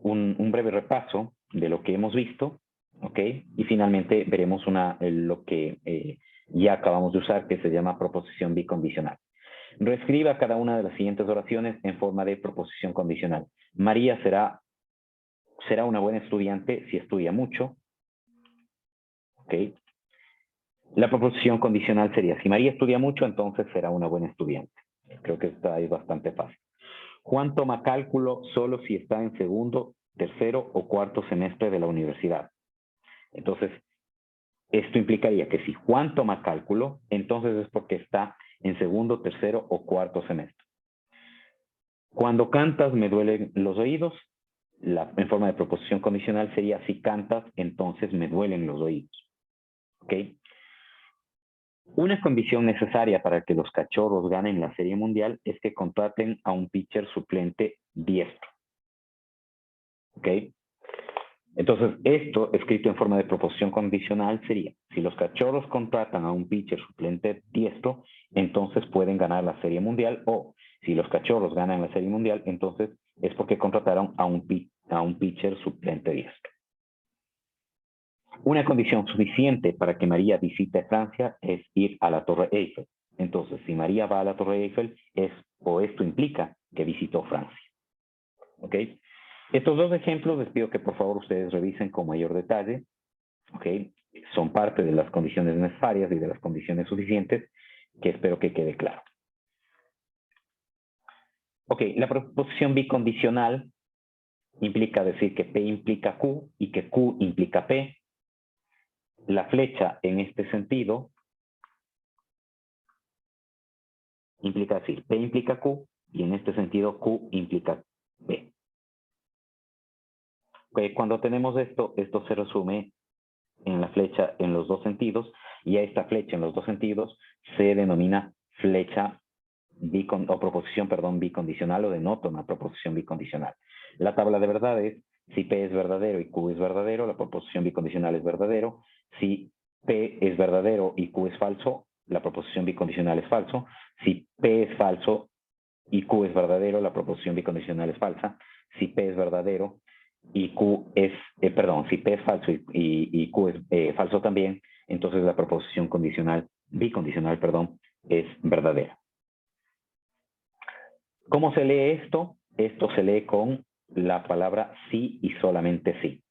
un breve repaso de lo que hemos visto, ¿ok? Y finalmente veremos lo que ya acabamos de usar, que se llama proposición bicondicional. Reescriba cada una de las siguientes oraciones en forma de proposición condicional. María será una buena estudiante si estudia mucho, ¿ok? La proposición condicional sería, si María estudia mucho, entonces será una buena estudiante. Creo que está ahí bastante fácil. Juan toma cálculo solo si está en segundo, tercero o cuarto semestre de la universidad. Entonces, esto implicaría que si Juan toma cálculo, entonces es porque está en segundo, tercero o cuarto semestre. Cuando cantas me duelen los oídos, en forma de proposición condicional sería: si cantas, entonces me duelen los oídos. ¿Ok? Una condición necesaria para que los Cachorros ganen la Serie Mundial es que contraten a un pitcher suplente diestro. ¿Ok? Entonces, esto escrito en forma de proposición condicional sería: si los Cachorros contratan a un pitcher suplente diestro, entonces pueden ganar la Serie Mundial, o si los Cachorros ganan la Serie Mundial, entonces es porque contrataron a un pitcher suplente diestro. Una condición suficiente para que María visite Francia es ir a la Torre Eiffel. Entonces, si María va a la Torre Eiffel, esto implica que visitó Francia. ¿Ok? Estos dos ejemplos les pido que por favor ustedes revisen con mayor detalle. ¿Ok? Son parte de las condiciones necesarias y de las condiciones suficientes, que espero que quede claro. Ok, la proposición bicondicional implica decir que P implica Q y que Q implica P. La flecha en este sentido implica decir P implica Q y en este sentido Q implica P. Cuando tenemos esto se resume en la flecha en los dos sentidos, y a esta flecha en los dos sentidos se denomina flecha o proposición, bicondicional, o denota una proposición bicondicional. La tabla de verdades: si P es verdadero y Q es verdadero, la proposición bicondicional es verdadero. Si P es verdadero y Q es falso, la proposición bicondicional es falso. Si P es falso y Q es verdadero, la proposición bicondicional es falsa. Si P es verdadero y Q es, si P es falso y Q es falso también, entonces la proposición bicondicional, es verdadera. ¿Cómo se lee esto? Esto se lee con la palabra sí y solamente sí.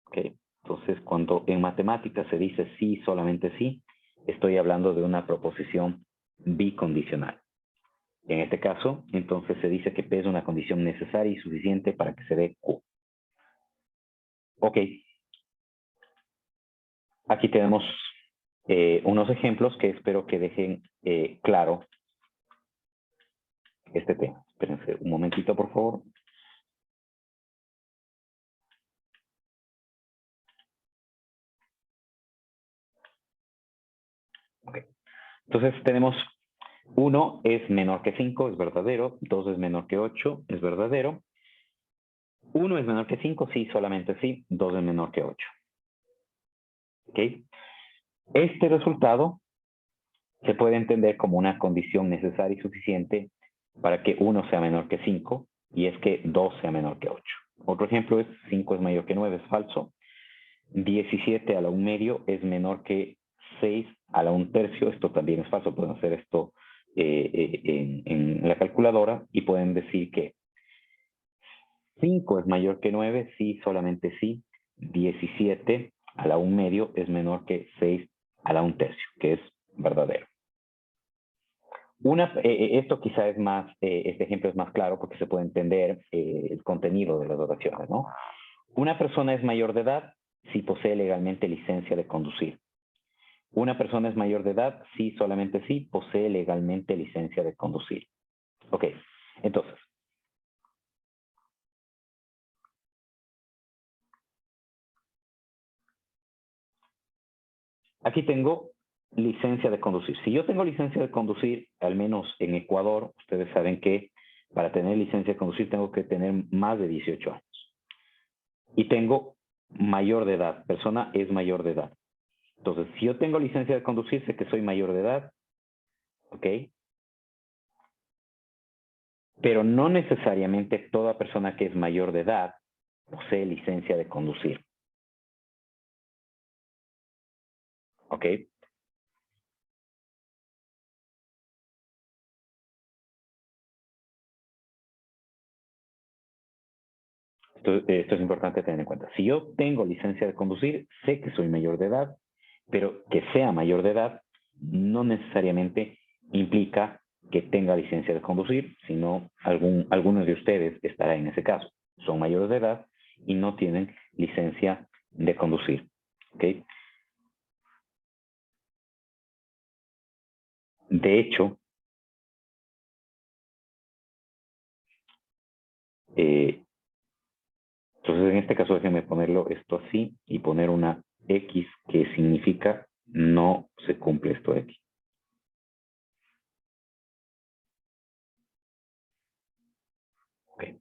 ¿Ok? Entonces, cuando en matemáticas se dice sí y solamente sí, estoy hablando de una proposición bicondicional. En este caso, entonces se dice que P es una condición necesaria y suficiente para que se dé Q. Ok. Aquí tenemos unos ejemplos que espero que dejen claro este tema. Espérense un momentito, por favor. Ok. Entonces tenemos 1 es menor que 5, es verdadero. 2 es menor que 8, es verdadero. 1 es menor que 5, sí, solamente sí. 2 es menor que 8. ¿Ok? Este resultado se puede entender como una condición necesaria y suficiente para que 1 sea menor que 5, y es que 2 sea menor que 8. Otro ejemplo es 5 es mayor que 9, es falso. 17 a la 1 medio es menor que 6 a la 1 tercio. Esto también es falso. Pueden hacer esto en la calculadora y pueden decir que 5 es mayor que 9, sí, solamente sí. 17 a la 1 medio es menor que 6 a la 1 tercio, que es verdadero. Esto quizá es más, este ejemplo es más claro porque se puede entender el contenido de las oraciones, ¿no? Una persona es mayor de edad si posee legalmente licencia de conducir. Una persona es mayor de edad si, solamente si, posee legalmente licencia de conducir. Ok, entonces. Aquí tengo licencia de conducir. Si yo tengo licencia de conducir, al menos en Ecuador, ustedes saben que para tener licencia de conducir tengo que tener más de 18 años. Y tengo mayor de edad. Persona es mayor de edad. Entonces, si yo tengo licencia de conducir, sé que soy mayor de edad. ¿Ok? Pero no necesariamente toda persona que es mayor de edad posee licencia de conducir. ¿Ok? Esto es importante tener en cuenta. Si yo tengo licencia de conducir, sé que soy mayor de edad, pero que sea mayor de edad no necesariamente implica que tenga licencia de conducir, sino algunos de ustedes estará en ese caso. Son mayores de edad y no tienen licencia de conducir. ¿Ok? De hecho, Entonces, en este caso, déjenme ponerlo esto así y poner una X que significa no se cumple esto de aquí. Okay.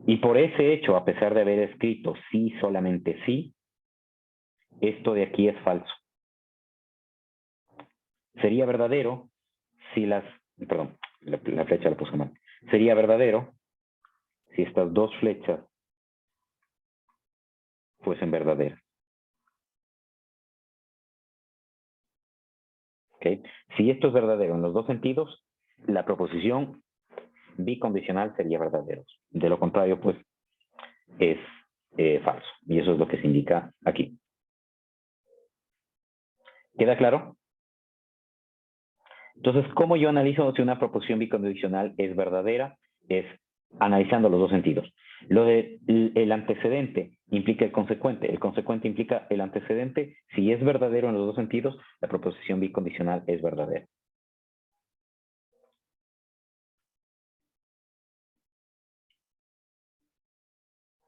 Y por ese hecho, a pesar de haber escrito sí, solamente sí, esto de aquí es falso. Sería verdadero si perdón, la flecha la puse mal. Sería verdadero si estas dos flechas fuesen verdaderas. ¿Okay? Si esto es verdadero en los dos sentidos, la proposición bicondicional sería verdadero. De lo contrario, pues, es falso. Y eso es lo que se indica aquí. ¿Queda claro? Entonces, ¿cómo yo analizo si una proposición bicondicional es verdadera? Es analizando los dos sentidos. Lo de el antecedente implica el consecuente implica el antecedente. Si es verdadero en los dos sentidos, la proposición bicondicional es verdadera.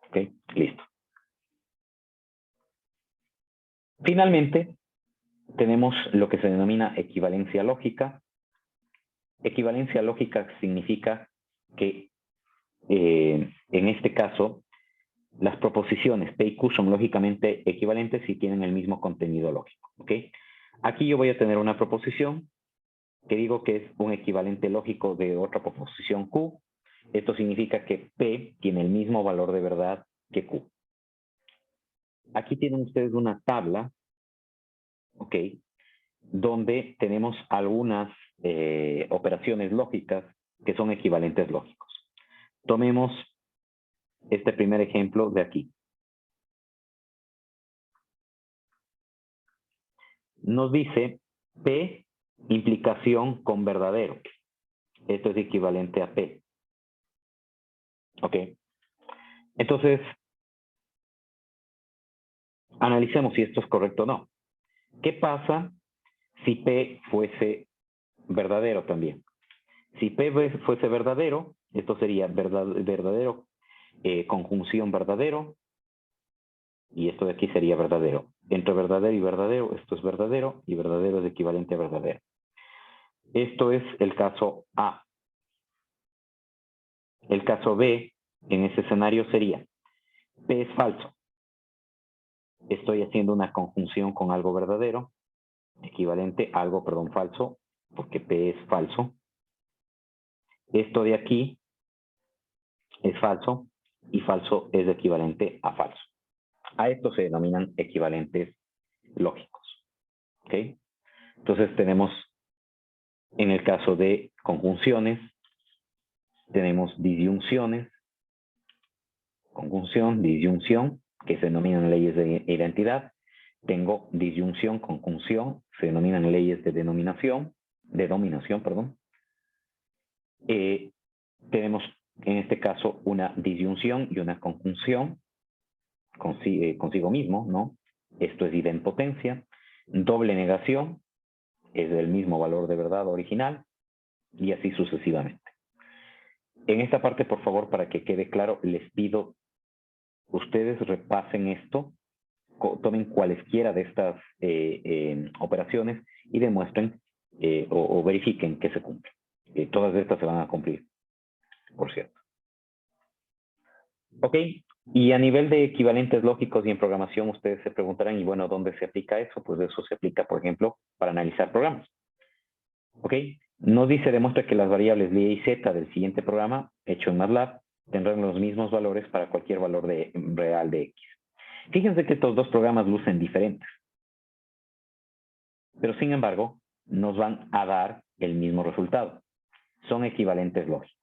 ¿Ok? Listo. Finalmente, tenemos lo que se denomina equivalencia lógica. Equivalencia lógica significa que, en este caso, las proposiciones P y Q son lógicamente equivalentes si tienen el mismo contenido lógico. ¿Ok? Aquí yo voy a tener una proposición que digo que es un equivalente lógico de otra proposición Q. Esto significa que P tiene el mismo valor de verdad que Q. Aquí tienen ustedes una tabla, ¿ok? Donde tenemos algunas operaciones lógicas que son equivalentes lógicos. Tomemos este primer ejemplo de aquí. Nos dice P implicación con verdadero. Esto es equivalente a P. ¿Ok? Entonces, analicemos si esto es correcto o no. ¿Qué pasa si P fuese verdadero también? Si P fuese verdadero, esto sería verdadero, conjunción verdadero, y esto de aquí sería verdadero. Entre verdadero y verdadero, esto es verdadero, y verdadero es equivalente a verdadero. Esto es el caso A. El caso B, en ese escenario sería, P es falso. Estoy haciendo una conjunción con algo verdadero, equivalente a algo, perdón, falso, porque P es falso. Esto de aquí es falso, y falso es equivalente a falso. A esto se denominan equivalentes lógicos. ¿Ok? Entonces tenemos, en el caso de conjunciones, tenemos disyunciones, conjunción, disyunción, que se denominan leyes de identidad. Tengo disyunción, conjunción, se denominan leyes de dominación, perdón. Tenemos en este caso una disyunción y una conjunción consigo mismo, ¿no? Esto es idempotencia. Doble negación es del mismo valor de verdad original y así sucesivamente. En esta parte, por favor, para que quede claro, les pido ustedes repasen esto, tomen cualesquiera de estas operaciones y demuestren o verifiquen que se cumplen. Todas estas se van a cumplir, por cierto. Ok, y a nivel de equivalentes lógicos y en programación, ustedes se preguntarán, y bueno, ¿dónde se aplica eso? Pues eso se aplica, por ejemplo, para analizar programas. Ok, nos dice, demuestra que las variables y y z del siguiente programa, hecho en MATLAB, tendrán los mismos valores para cualquier valor real de x. Fíjense que estos dos programas lucen diferentes, pero sin embargo, nos van a dar el mismo resultado. Son equivalentes lógicos.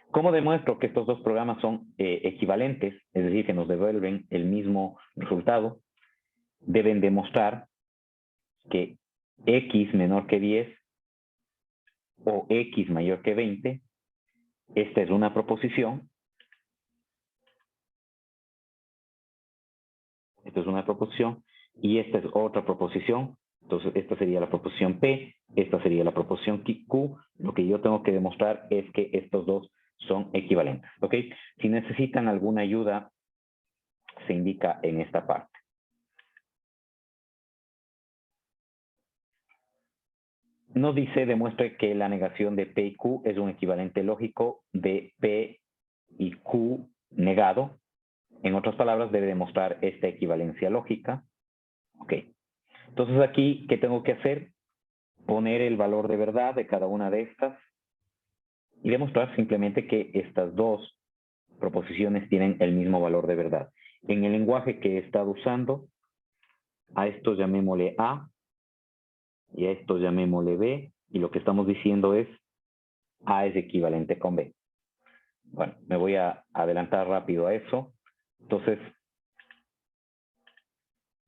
¿Cómo demuestro que estos dos programas son equivalentes? Es decir, que nos devuelven el mismo resultado. Deben demostrar que x menor que 10 o x mayor que 20, esta es una proposición. Esta es una proposición y esta es otra proposición Entonces, esta sería la proposición P, esta sería la proposición Q. Lo que yo tengo que demostrar es que estos dos son equivalentes, ¿ok? Si necesitan alguna ayuda, se indica en esta parte. Nos dice, demuestre que la negación de P y Q es un equivalente lógico de P y Q negado. En otras palabras, debe demostrar esta equivalencia lógica. Ok. Entonces aquí, ¿qué tengo que hacer? Poner el valor de verdad de cada una de estas y demostrar simplemente que estas dos proposiciones tienen el mismo valor de verdad. En el lenguaje que he estado usando, a esto llamémosle A y a esto llamémosle B, y lo que estamos diciendo es A es equivalente con B. Bueno, me voy a adelantar rápido a eso. Entonces,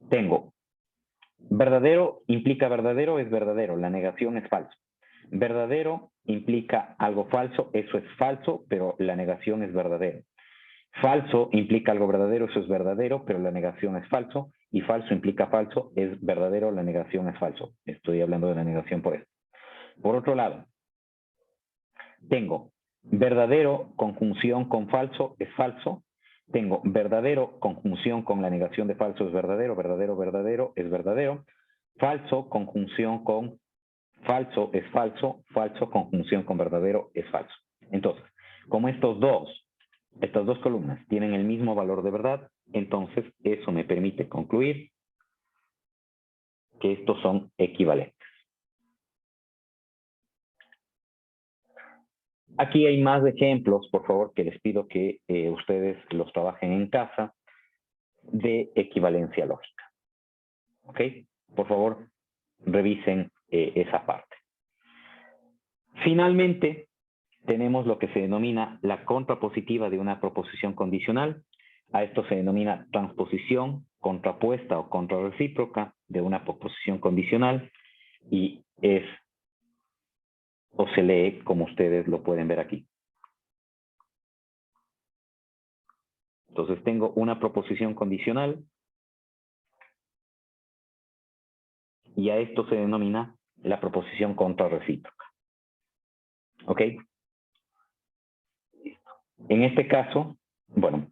tengo verdadero implica verdadero es verdadero, la negación es falso. Verdadero implica algo falso, eso es falso, pero la negación es verdadero. Falso implica algo verdadero, eso es verdadero, pero la negación es falso. Y falso implica falso, es verdadero, la negación es falso. Estoy hablando de la negación por esto. Por otro lado, tengo verdadero conjunción con falso es falso. Tengo verdadero conjunción con la negación de falso es verdadero, verdadero, verdadero es verdadero. Falso conjunción con falso es falso, falso conjunción con verdadero es falso. Entonces, como estas dos columnas tienen el mismo valor de verdad, entonces eso me permite concluir que estos son equivalentes. Aquí hay más ejemplos, por favor, que les pido que ustedes los trabajen en casa, de equivalencia lógica. ¿Ok? Por favor, revisen esa parte. Finalmente, tenemos lo que se denomina la contrapositiva de una proposición condicional. A esto se denomina transposición contrapuesta o contrarrecíproca de una proposición condicional y es o se lee como ustedes lo pueden ver aquí. Entonces tengo una proposición condicional y a esto se denomina la proposición contrarrecíproca. ¿Ok? En este caso, bueno,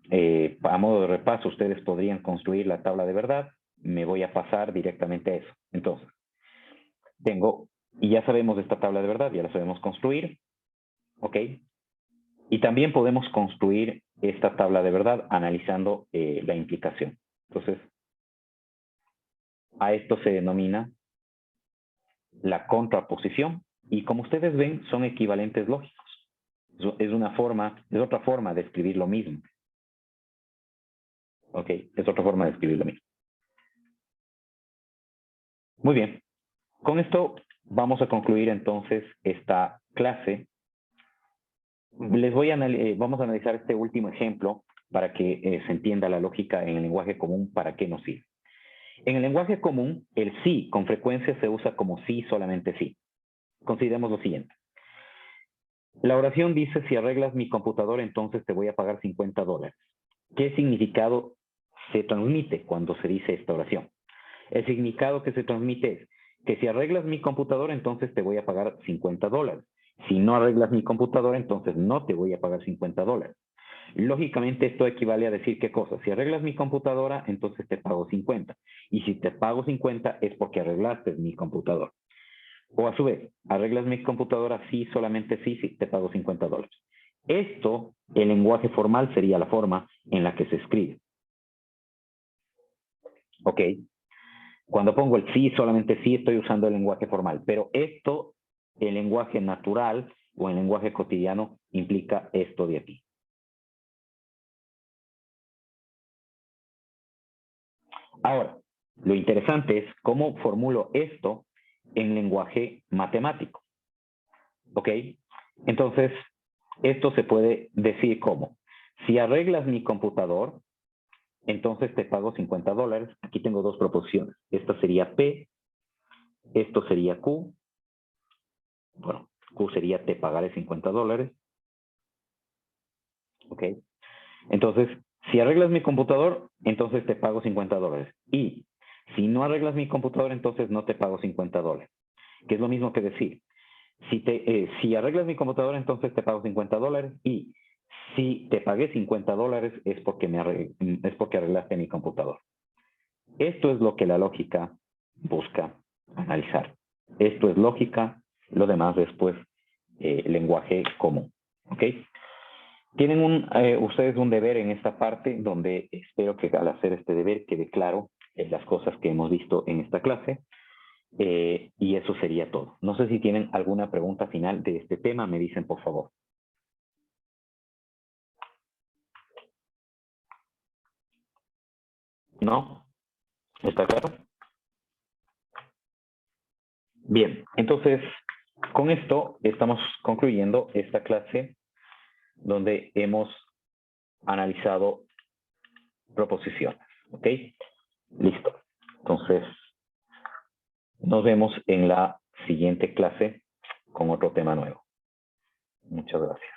a modo de repaso, ustedes podrían construir la tabla de verdad. Me voy a pasar directamente a eso. Entonces, tengo, y ya sabemos esta tabla de verdad, ya la sabemos construir. ¿Ok? Y también podemos construir esta tabla de verdad analizando la implicación. Entonces, a esto se denomina la contraposición. Y como ustedes ven, son equivalentes lógicos. Es otra forma de escribir lo mismo. Ok, es otra forma de escribir lo mismo. Muy bien. Con esto vamos a concluir entonces esta clase. Vamos a analizar este último ejemplo para que se entienda la lógica en el lenguaje común, para qué nos sirve. En el lenguaje común, el sí con frecuencia se usa como sí, solamente sí. Consideremos lo siguiente. La oración dice, si arreglas mi computador, entonces te voy a pagar $50. ¿Qué significado se transmite cuando se dice esta oración? El significado que se transmite es que si arreglas mi computador, entonces te voy a pagar $50. Si no arreglas mi computador, entonces no te voy a pagar $50. Lógicamente esto equivale a decir qué cosa. Si arreglas mi computadora, entonces te pago 50. Y si te pago 50 es porque arreglaste mi computador. O a su vez, arreglas mi computadora, sí, solamente sí, te pago $50. Esto, el lenguaje formal sería la forma en la que se escribe. ¿Ok? Cuando pongo el sí, solamente sí, estoy usando el lenguaje formal. Pero esto, el lenguaje natural o el lenguaje cotidiano, implica esto de aquí. Ahora, lo interesante es cómo formulo esto en lenguaje matemático. ¿Ok? Entonces, esto se puede decir como, si arreglas mi computador, entonces te pago $50. Aquí tengo dos proposiciones. Esta sería P, esto sería Q. Bueno, Q sería te pagaré $50. ¿Ok? Entonces, si arreglas mi computador, entonces te pago $50. Y Si no arreglas mi computadora, entonces no te pago $50. Que es lo mismo que decir, si arreglas mi computadora, entonces te pago $50. Y si te pagué $50 es porque arreglaste mi computadora. Esto es lo que la lógica busca analizar. Esto es lógica, lo demás es pues lenguaje común. ¿Ok? Tienen ustedes un deber en esta parte donde espero que al hacer este deber quede claro las cosas que hemos visto en esta clase. Y eso sería todo. No sé si tienen alguna pregunta final de este tema, me dicen por favor. ¿No? ¿Está claro? Bien, entonces con esto estamos concluyendo esta clase donde hemos analizado proposiciones. ¿Ok? Listo. Entonces, nos vemos en la siguiente clase con otro tema nuevo. Muchas gracias.